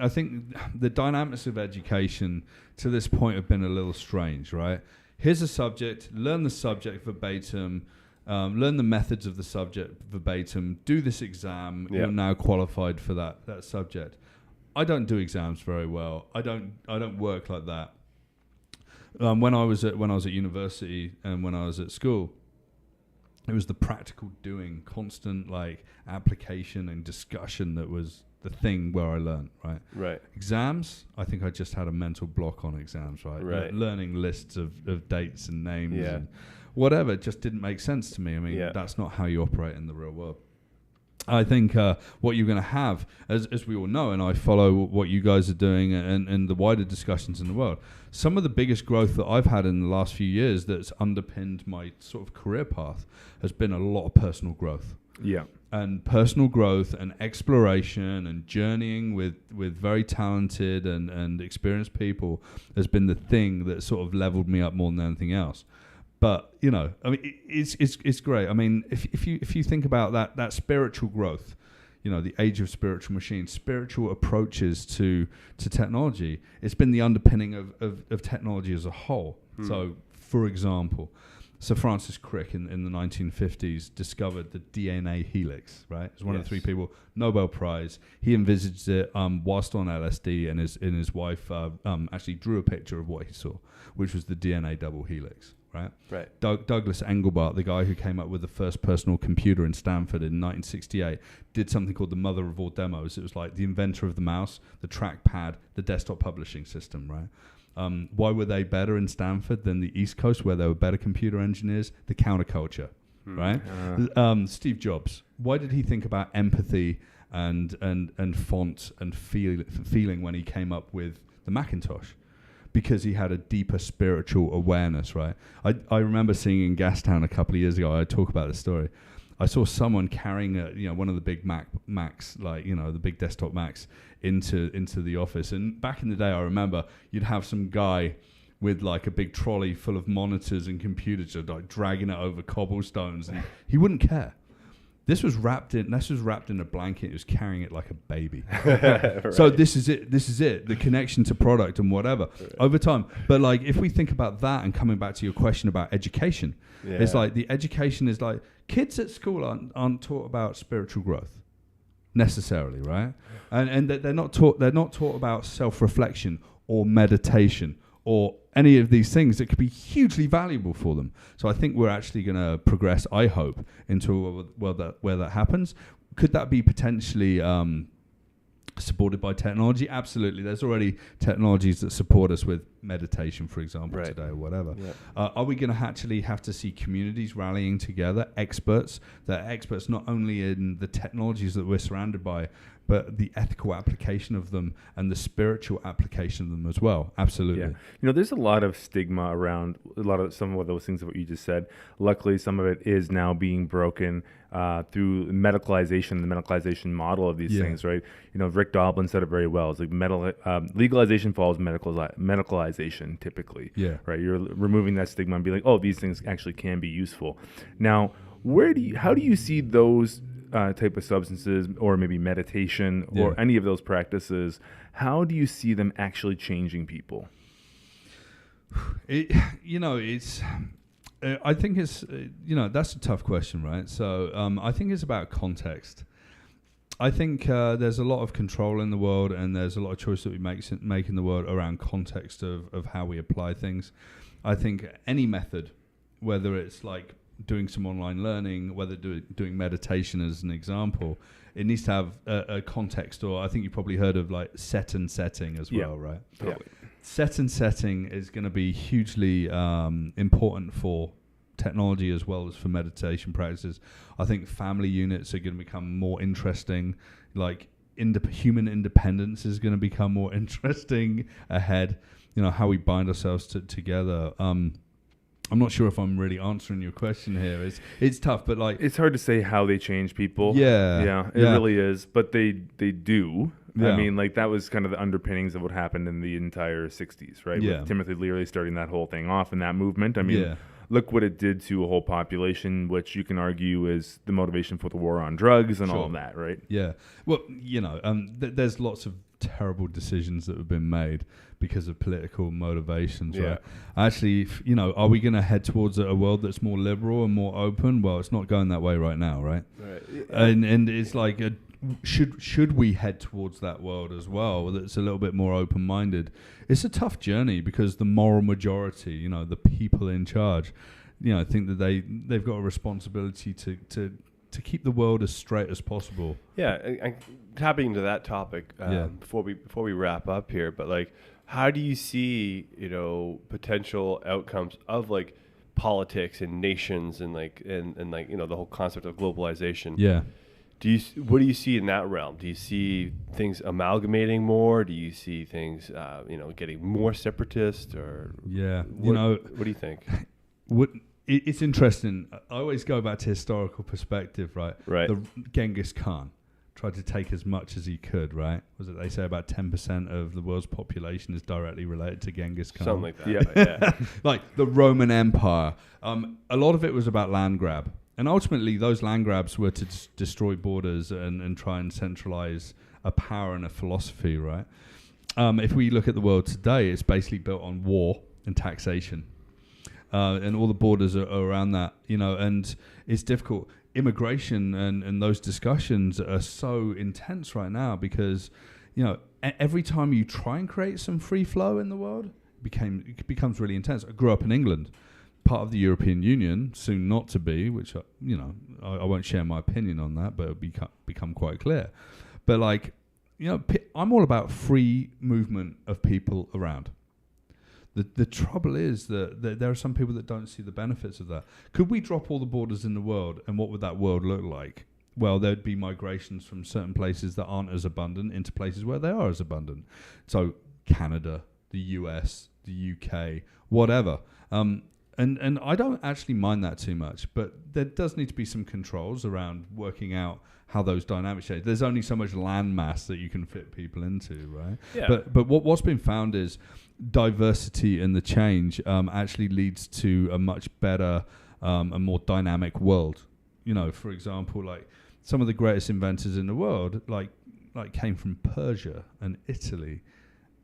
the dynamics of education to this point have been a little strange, right? Here's a subject, learn the subject verbatim, learn the methods of the subject verbatim, do this exam, you're now qualified for that subject. I don't do exams very well. I don't work like that. When I was at university and when I was at school, it was the practical doing, constant application and discussion that was the thing where I learned, right? Right. Exams, I think I just had a mental block on exams, right? Right. Learning lists of dates and names Yeah. and whatever just didn't make sense to me. I mean, that's not how you operate in the real world. I think what you're going to have, as we all know, and I follow what you guys are doing and the wider discussions in the world, some of the biggest growth that I've had in the last few years that's underpinned my sort of career path has been a lot of personal growth. Yeah. And personal growth and exploration and journeying with very talented and experienced people has been the thing that sort of leveled me up more than anything else. But I mean, it's great. I mean, if you think about that spiritual growth, the age of spiritual machines, spiritual approaches to technology, it's been the underpinning of technology as a whole. So, for example, Sir Francis Crick in the 1950s discovered the DNA helix, right? He's one of the three people, Nobel Prize. He envisaged it whilst on LSD, and his wife actually drew a picture of what he saw, which was the DNA double helix, right? Right. Douglas Engelbart, the guy who came up with the first personal computer in Stanford in 1968, did something called the mother of all demos. It was like the inventor of the mouse, the trackpad, the desktop publishing system, right? Why were they better in Stanford than the East Coast, where they were better computer engineers? The counterculture, right? Steve Jobs. Why did he think about empathy and font and feeling when he came up with the Macintosh? Because he had a deeper spiritual awareness, right? I remember seeing in Gastown a couple of years ago. I talk about this story. I saw someone carrying one of the big Macs, the big desktop Macs, into the office. And back in the day, I remember you'd have some guy with a big trolley full of monitors and computers, dragging it over cobblestones, and he wouldn't care. This was wrapped in a blanket. It was carrying it like a baby. Right. So this is it. The connection to product and whatever over time. But if we think about that and coming back to your question about education, it's the education is kids at school aren't taught about spiritual growth, necessarily, right? And they're not taught about self-reflection or meditation or any of these things that could be hugely valuable for them. So I think we're actually going to progress, I hope, into a world where that happens. Could that be potentially supported by technology? Absolutely. There's already technologies that support us with meditation, for example, today or whatever. Yeah. Are we going to actually have to see communities rallying together, experts not only in the technologies that we're surrounded by, but the ethical application of them and the spiritual application of them as well? Absolutely. Yeah. There's a lot of stigma around some of those things of what you just said. Luckily, some of it is now being broken through the medicalization model of these things, right? Rick Doblin said it very well. It's like legalization follows medicalization typically. Yeah. Right. You're removing that stigma and being like, oh, these things actually can be useful. Now, how do you see those type of substances, or maybe meditation, or any of those practices? How do you see them actually changing people? I think it's, that's a tough question, right? So I think it's about context. I think there's a lot of control in the world, and there's a lot of choice that we make in the world around context of how we apply things. I think any method, whether it's like doing some online learning, whether doing meditation as an example, it needs to have a context, or I think you probably heard of like set and setting as well, right? Totally. Yeah. Set and setting is going to be hugely important for technology as well as for meditation practices. I think family units are going to become more interesting. Like human independence is going to become more interesting ahead. How we bind ourselves together. I'm not sure if I'm really answering your question here. It's tough, but like it's hard to say how they change people. Yeah, it really is. But they do. Yeah. I mean, like that was kind of the underpinnings of what happened in the entire '60s, right? Yeah. With Timothy Leary starting that whole thing off and that movement. I mean, look what it did to a whole population, which you can argue is the motivation for the war on drugs and all of that, right? Yeah. Well, there's lots of terrible decisions that have been made because of political motivations, right? Actually, are we going to head towards a world that's more liberal and more open? Well, it's not going that way right now, right? Right. And it's like, should we head towards that world as well that's a little bit more open-minded? It's a tough journey because the moral majority, the people in charge, think that they've got a responsibility to keep the world as straight as possible. Yeah, and tapping into that topic before we wrap up here, but like, how do you see potential outcomes of like politics and nations and the whole concept of globalization? Yeah. What do you see in that realm? Do you see things amalgamating more? Do you see things getting more separatist? Or what do you think? It's interesting. I always go back to historical perspective, right? Right. Genghis Khan tried to take as much as he could, right? Was it they say about 10% of the world's population is directly related to Genghis Khan? Something like that. Yeah. Like the Roman Empire. A lot of it was about land grab. And ultimately, those land grabs were to destroy borders and try and centralize a power and a philosophy, right? If we look at the world today, it's basically built on war and taxation. And all the borders are around that, and it's difficult. Immigration and those discussions are so intense right now because, every time you try and create some free flow in the world, it becomes really intense. I grew up in England, part of the European Union, soon not to be, which, I won't share my opinion on that, but it'll become quite clear. But I'm all about free movement of people around. The trouble is that there are some people that don't see the benefits of that. Could we drop all the borders in the world, and what would that world look like? Well, there'd be migrations from certain places that aren't as abundant into places where they are as abundant. So Canada, the US, the UK, whatever. And I don't actually mind that too much, but there does need to be some controls around working out how those dynamics change. There's only so much land mass that you can fit people into, right? Yeah. But what's been found is diversity and the change actually leads to a much better and more dynamic world. For example, like some of the greatest inventors in the world, like came from Persia and Italy,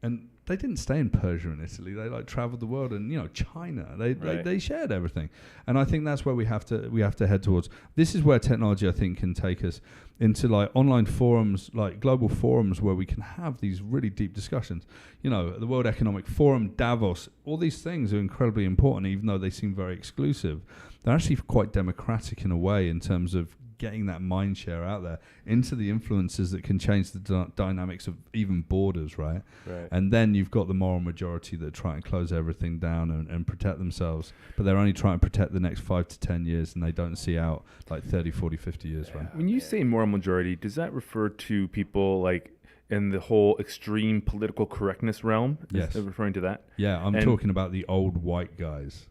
and they didn't stay in Persia and Italy. They like traveled the world, and China. They shared everything, and I think that's where we have to head towards. This is where technology, I think, can take us into like online forums, like global forums, where we can have these really deep discussions. The World Economic Forum, Davos, all these things are incredibly important, even though they seem very exclusive. They're actually quite democratic in a way in terms of getting that mind share out there into the influences that can change the dynamics of even borders, right? And then you've got the moral majority that try and close everything down and protect themselves, but they're only trying to protect the next 5 to 10 years, and they don't see out like 30, 40, 50 years, right? When you say moral majority, does that refer to people like in the whole extreme political correctness realm? Yes. Is that referring to that? Yeah, I'm talking about the old white guys.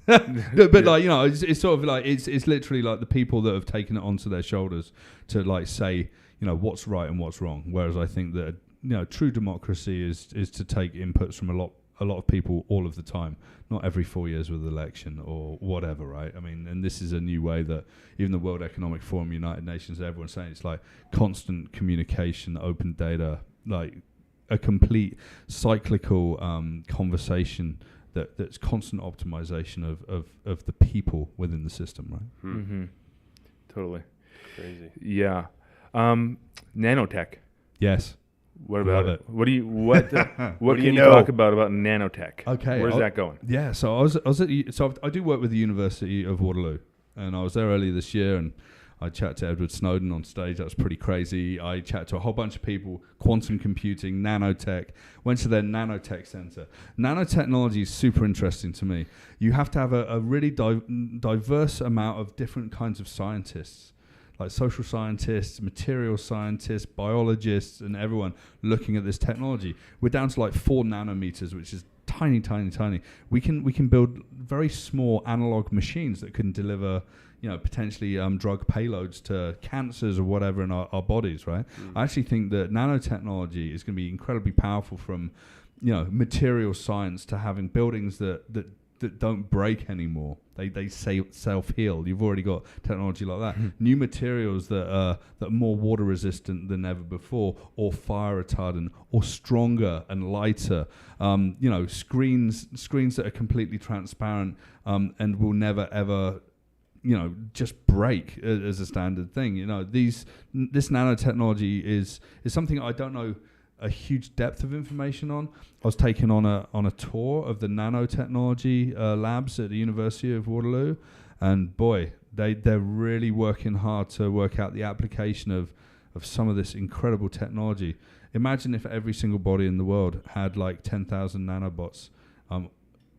But like it's sort of like it's literally like the people that have taken it onto their shoulders to like say what's right and what's wrong. Whereas I think that true democracy is to take inputs from a lot of people all of the time, not every 4 years with an election or whatever, right? I mean, and this is a new way that even the World Economic Forum, United Nations, everyone's saying it's like constant communication, open data, like a complete cyclical conversation. That's constant optimization of the people within the system, right? Mm-hmm. Totally. Crazy. Yeah. Nanotech. Yes. What about Love it? What do you know? talk about nanotech? Okay. Where's that going? Yeah. So I was I do work with the University of Waterloo, and I was there earlier this year, and I chatted to Edward Snowden on stage. That was pretty crazy. I chatted to a whole bunch of people, quantum computing, nanotech, went to their nanotech center. Nanotechnology is super interesting to me. You have to have a really diverse amount of different kinds of scientists, like social scientists, material scientists, biologists, and everyone looking at this technology. We're down to like 4 nanometers, which is tiny, tiny, tiny. We can build very small analog machines that can deliver potentially drug payloads to cancers or whatever in our bodies, right? I actually think that nanotechnology is going to be incredibly powerful, from material science to having buildings that don't break anymore. They say self-heal. You've already got technology like that. New materials that are more water resistant than ever before, or fire retardant, or stronger and lighter. Screens that are completely transparent and will never ever just break as a standard thing. This nanotechnology is something I don't know a huge depth of information on. I was taken on a tour of the nanotechnology labs at the University of Waterloo, and boy, they're really working hard to work out the application of some of this incredible technology. Imagine if every single body in the world had like 10,000 nanobots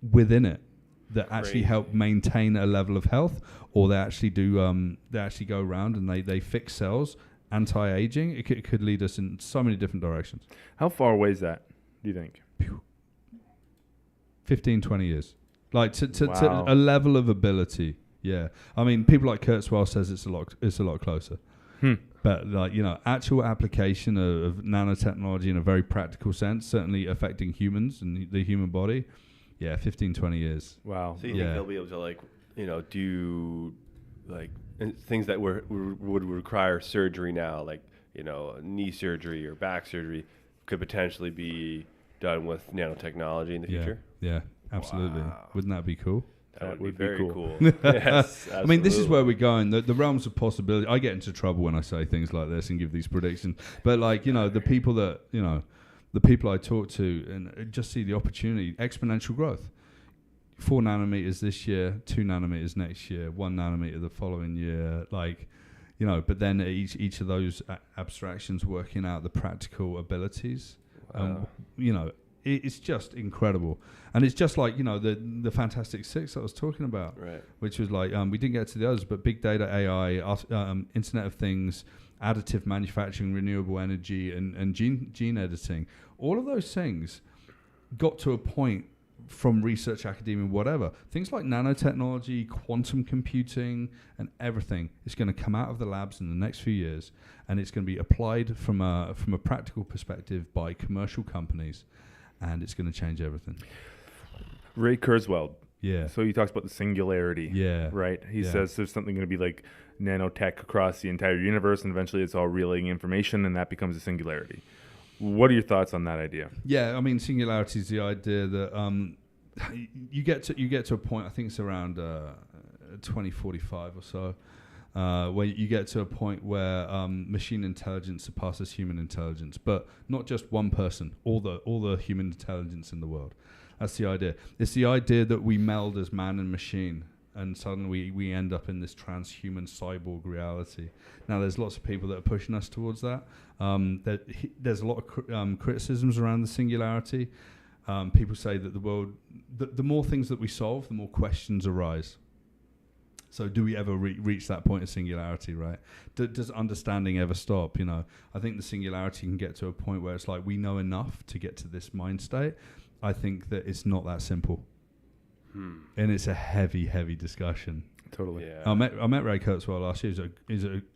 within it that actually help maintain a level of health, or they actually do. They actually go around and they fix cells, anti-aging. It could lead us in so many different directions. How far away is that, do you think? 15, 20 years. Like to Wow. a level of ability. Yeah, I mean, people like Kurzweil says it's a lot closer. But like actual application of nanotechnology in a very practical sense, certainly affecting humans and the human body. Yeah, 15, 20 years. Wow. So you think they'll be able to do things that would require surgery now, like knee surgery or back surgery, could potentially be done with nanotechnology in the future? Yeah, absolutely. Wow. Wouldn't that be cool? That would be be very cool. Yes, I mean, this is where we're going. The realms of possibility. I get into trouble when I say things like this and give these predictions. But the people that the people I talk to and just see the opportunity, exponential growth. 4 nanometers this year, 2 nanometers next year, 1 nanometer the following year. But then each of those abstractions working out the practical abilities. Wow. It's just incredible. And it's just like, the Fantastic Six that I was talking about, Right. which was like, we didn't get to the others, but big data, AI, Internet of Things, additive manufacturing, renewable energy, and gene editing. All of those things got to a point from research, academia, whatever. Things like nanotechnology, quantum computing, and everything is going to come out of the labs in the next few years, and it's going to be applied from a practical perspective by commercial companies, and it's going to change everything. Ray Kurzweil. Yeah. So he talks about the singularity. Yeah. Right? He says there's something going to be like nanotech across the entire universe, and eventually it's all relaying information, and that becomes a singularity. What are your thoughts on that idea? Yeah, I mean, singularity is the idea that you get to a point. I think it's around 2045 or so, where you get to a point where machine intelligence surpasses human intelligence, but not just one person, all the human intelligence in the world. That's the idea. It's the idea that we meld as man and machine, and suddenly we end up in this transhuman cyborg reality. Now, there's lots of people that are pushing us towards that. There's a lot of criticisms around the singularity. People say that the world, the more things that we solve, the more questions arise. So do we ever reach that point of singularity, right? Does understanding ever stop? You know, I think the singularity can get to a point where it's like we know enough to get to this mind state. I think that it's not that simple. And it's a heavy, heavy discussion. Totally. Yeah. I met Ray Kurzweil last year.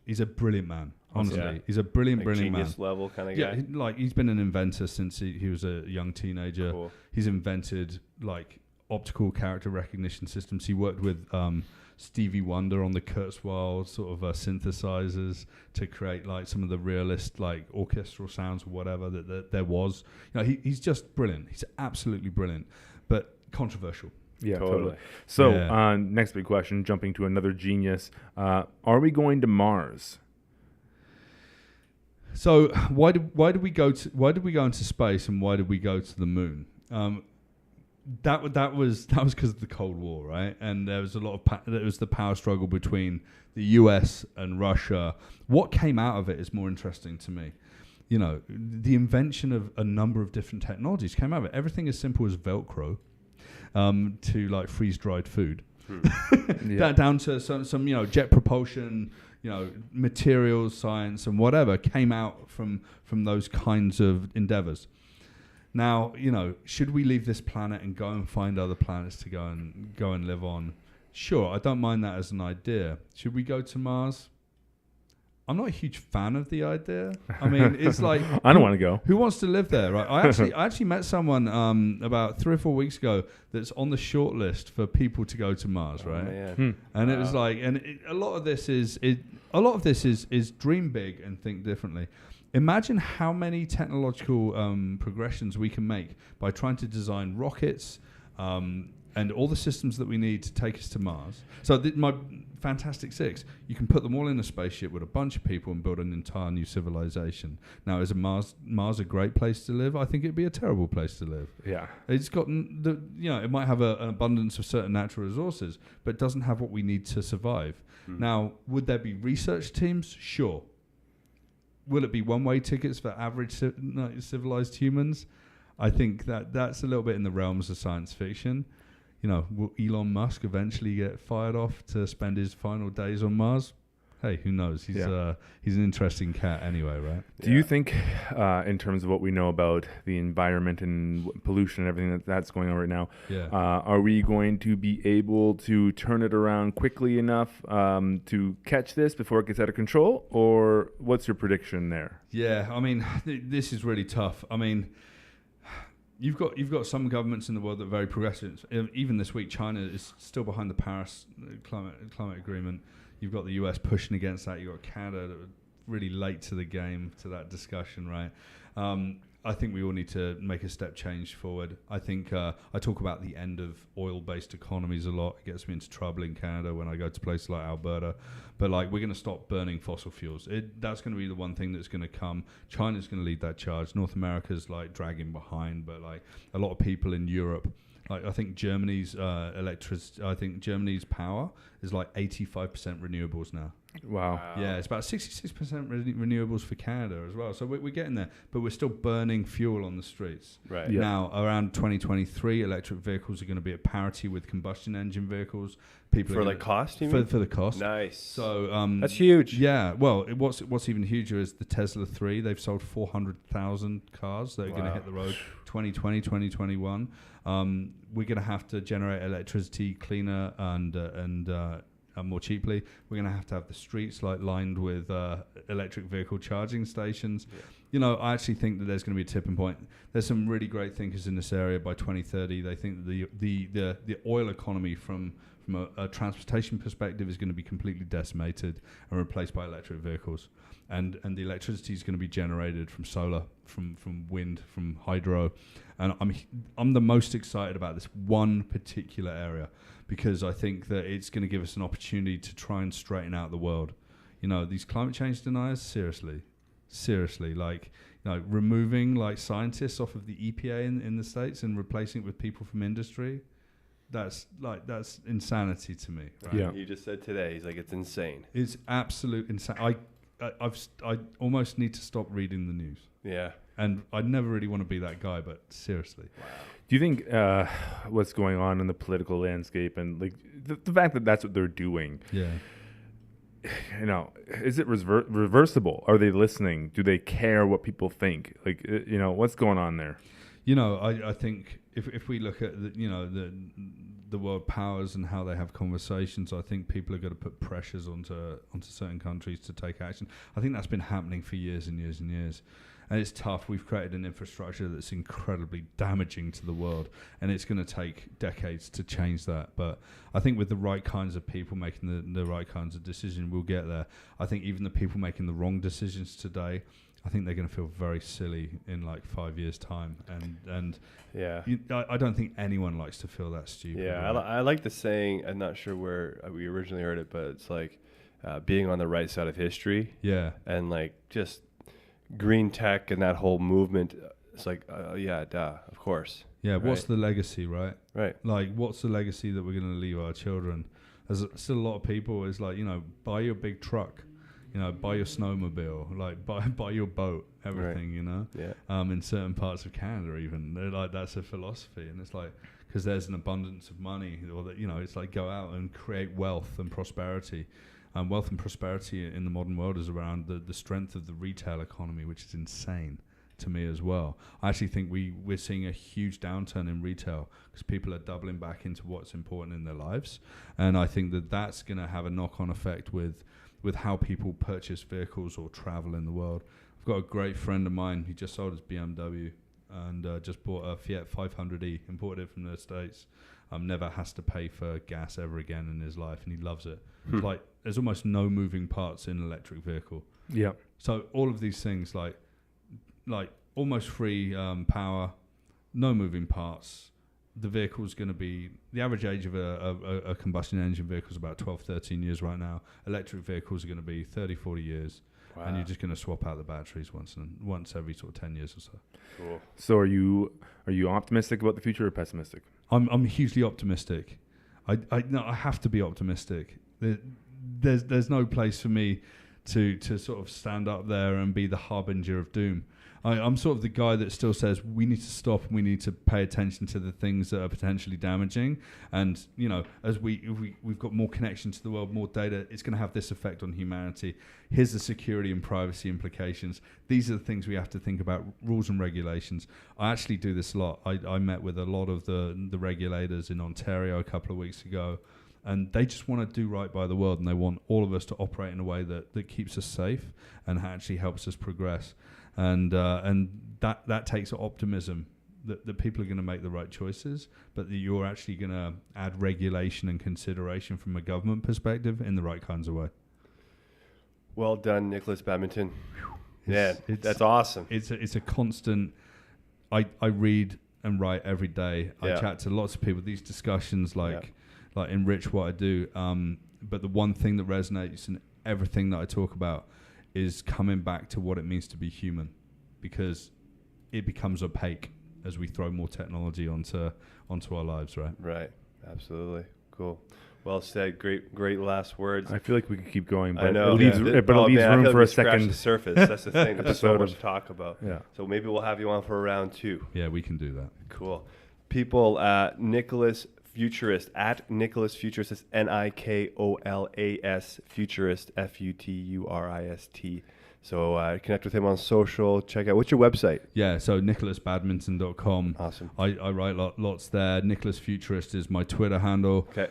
He's a brilliant man. Honestly, Yeah. he's a brilliant man. Genius level kind of guy. Like he's been an inventor since he was a young teenager. Cool. He's invented like optical character recognition systems. He worked with Stevie Wonder on the Kurzweil sort of synthesizers to create like some of the realist like orchestral sounds or whatever that there was. You know, he's just brilliant. He's absolutely brilliant, but controversial. Yeah, Totally. So, next big question, jumping to another genius. Are we going to Mars? So why did we go into space, and why did we go to the moon? That was because of the Cold War, right? And there was a lot of there was the power struggle between the US and Russia. What came out of it is more interesting to me. You know, the invention of a number of different technologies came out of it. Everything as simple as Velcro to like freeze-dried food, down to some jet propulsion, materials science and whatever came out from those kinds of endeavors. Now, should we leave this planet and go and find other planets to go and live on? Sure, I don't mind that as an idea. Should we go to Mars? I'm not a huge fan of the idea. I mean, it's like I don't want to go. Who wants to live there, right? I actually met someone about 3 or 4 weeks ago that's on the short list for people to go to Mars, right? Man. And it was like, a lot of this is dream big and think differently. Imagine how many technological progressions we can make by trying to design rockets and all the systems that we need to take us to Mars. So my Fantastic Six, you can put them all in a spaceship with a bunch of people and build an entire new civilization. Now, is Mars a great place to live? I think it'd be a terrible place to live. Yeah. It's got it might have an abundance of certain natural resources, but it doesn't have what we need to survive. Now, would there be research teams? Sure. Will it be one-way tickets for average civilized humans? I think that's a little bit in the realms of science fiction. Will Elon Musk eventually get fired off to spend his final days on Mars? Hey, who knows? He's an interesting cat anyway, right? Do you think, in terms of what we know about the environment and pollution and everything that's going on right now, are we going to be able to turn it around quickly enough to catch this before it gets out of control? Or what's your prediction there? Yeah, I mean, this is really tough. I mean, You've got some governments in the world that are very progressive. Even this week, China is still behind the Paris climate agreement. You've got the US pushing against that. You've got Canada that were really late to the game, to that discussion, right? I think we all need to make a step change forward. I think I talk about the end of oil-based economies a lot. It gets me into trouble in Canada when I go to places like Alberta. But we're going to stop burning fossil fuels. That's going to be the one thing that's going to come. China's going to lead that charge. North America's dragging behind, but a lot of people in Europe. I think Germany's electricity. I think Germany's power is 85% renewables now. Wow. Yeah, it's about 66% renewables for Canada as well. So we're getting there, but we're still burning fuel on the streets. Right. Yeah. Now, around 2023, electric vehicles are going to be at parity with combustion engine vehicles. People For cost, you mean? For the cost. Nice. So that's huge. Yeah. Well, what's even huger is the Tesla 3. They've sold 400,000 cars that are going to hit the road 2020, 2021. We're going to have to generate electricity cleaner and more cheaply. We're going to have the streets lined with electric vehicle charging stations. I actually think that there's going to be a tipping point. There's some really great thinkers in this area. By 2030, they think that the oil economy from a transportation perspective is going to be completely decimated and replaced by electric vehicles. And the electricity is going to be generated from solar, from wind, from hydro. And I'm the most excited about this one particular area because I think that it's going to give us an opportunity to try and straighten out the world. These climate change deniers, seriously, like, removing like scientists off of the EPA in the States and replacing it with people from industry. That's insanity to me. Right? Yeah. You just said today, he's like, it's insane. It's absolute insane. I almost need to stop reading the news. Yeah. And I never really want to be that guy, but seriously. Wow. Do you think what's going on in the political landscape and like the fact that that's what they're doing? Yeah. Is it reversible? Are they listening? Do they care what people think? Like, what's going on there? I think if we look at the world powers and how they have conversations, I think people are going to put pressures onto certain countries to take action. I think that's been happening for years and years and years. And it's tough. We've created an infrastructure that's incredibly damaging to the world, and it's going to take decades to change that. But I think with the right kinds of people making the right kinds of decisions, we'll get there. I think even the people making the wrong decisions today, I think they're going to feel very silly in like 5 years' time. And yeah, I don't think anyone likes to feel that stupid. Yeah, right? I like the saying. I'm not sure where we originally heard it, but it's like being on the right side of history. Yeah, and like just green tech and that whole movement. It's like, yeah, duh, of course. Yeah, right? What's the legacy, right? Right. Like, what's the legacy that we're going to leave our children? There's still a lot of people is like, buy your big truck, buy your snowmobile, like buy your boat, everything, right. Yeah. In certain parts of Canada even. They're like, that's a philosophy. And it's like, because there's an abundance of money, or that, it's like go out and create wealth and prosperity. Wealth and prosperity in the modern world is around the strength of the retail economy, which is insane to me as well. I actually think we're seeing a huge downturn in retail because people are doubling back into what's important in their lives. And I think that that's going to have a knock-on effect with how people purchase vehicles or travel in the world. I've got a great friend of mine who just sold his BMW and just bought a Fiat 500e, imported it from the States. Never has to pay for gas ever again in his life, and he loves it. Like, there's almost no moving parts in an electric vehicle. Yeah. So all of these things, like almost free power, no moving parts. The vehicle's going to be, the average age of a combustion engine vehicle is about 12, 13 years right now. Electric vehicles are going to be 30, 40 years. Wow. And you're just going to swap out the batteries once every sort of 10 years or so. Cool. So are you optimistic about the future or pessimistic? I'm hugely optimistic. I have to be optimistic. There's no place for me to sort of stand up there and be the harbinger of doom. I'm sort of the guy that still says we need to stop and we need to pay attention to the things that are potentially damaging. And, as we've got more connection to the world, more data, it's going to have this effect on humanity. Here's the security and privacy implications. These are the things we have to think about, rules and regulations. I actually do this a lot. I met with a lot of the regulators in Ontario a couple of weeks ago, and they just want to do right by the world, and they want all of us to operate in a way that keeps us safe and actually helps us progress. And that takes optimism that people are going to make the right choices, but that you're actually going to add regulation and consideration from a government perspective in the right kinds of way. Well done, Nikolas Badminton. Yeah, that's awesome. It's a constant. I read and write every day. I chat to lots of people. These discussions enrich what I do. But the one thing that resonates in everything that I talk about is coming back to what it means to be human, because it becomes opaque as we throw more technology onto our lives, right? Right. Absolutely. Cool. Well said. Great last words. I feel like we could keep going, but I know. it leaves room for a second. The surface. That's the thing. There's so much to talk about. Yeah. So maybe we'll have you on for a round 2. Yeah, we can do that. Cool. People, Nikolas Futurist, at Nikolas Futurist, it's Nikolas Futurist, Futurist. So connect with him on social. Check out, what's your website? Yeah, so nikolasbadminton.com. Awesome. I write lots there. Nikolas Futurist is my Twitter handle. Okay.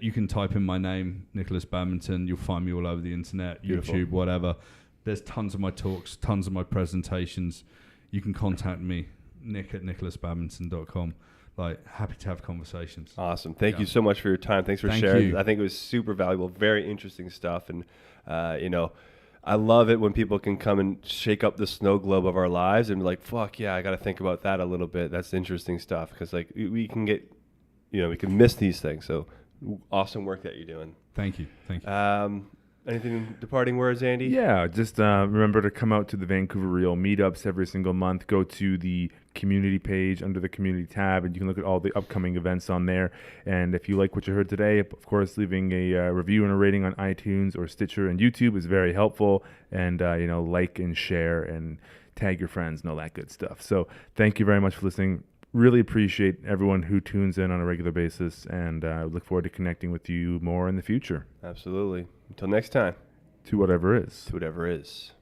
You can type in my name, Nikolas Badminton. You'll find me all over the internet, Beautiful. YouTube, whatever. There's tons of my talks, tons of my presentations. You can contact me, nick@nikolasbadminton.com. Like, happy to have conversations. Awesome. Thank you so much for your time. Thanks for Thank sharing. you. I think it was super valuable, very interesting stuff. And, you know, I love it when people can come and shake up the snow globe of our lives and be like, fuck yeah, I got to think about that a little bit. That's interesting stuff. Because, like, we can get, you know, we can miss these things. So awesome work that you're doing. Thank you. Thank you. Anything departing words, Andy? Yeah, just remember to come out to the Vancouver Real meetups every single month. Go to the community page under the community tab, and you can look at all the upcoming events on there. And if you like what you heard today, of course, leaving a review and a rating on iTunes or Stitcher and YouTube is very helpful. And, you know, like and share and tag your friends and all that good stuff. So thank you very much for listening. Really appreciate everyone who tunes in on a regular basis, and look forward to connecting with you more in the future. Absolutely. Until next time. To whatever is. To whatever is.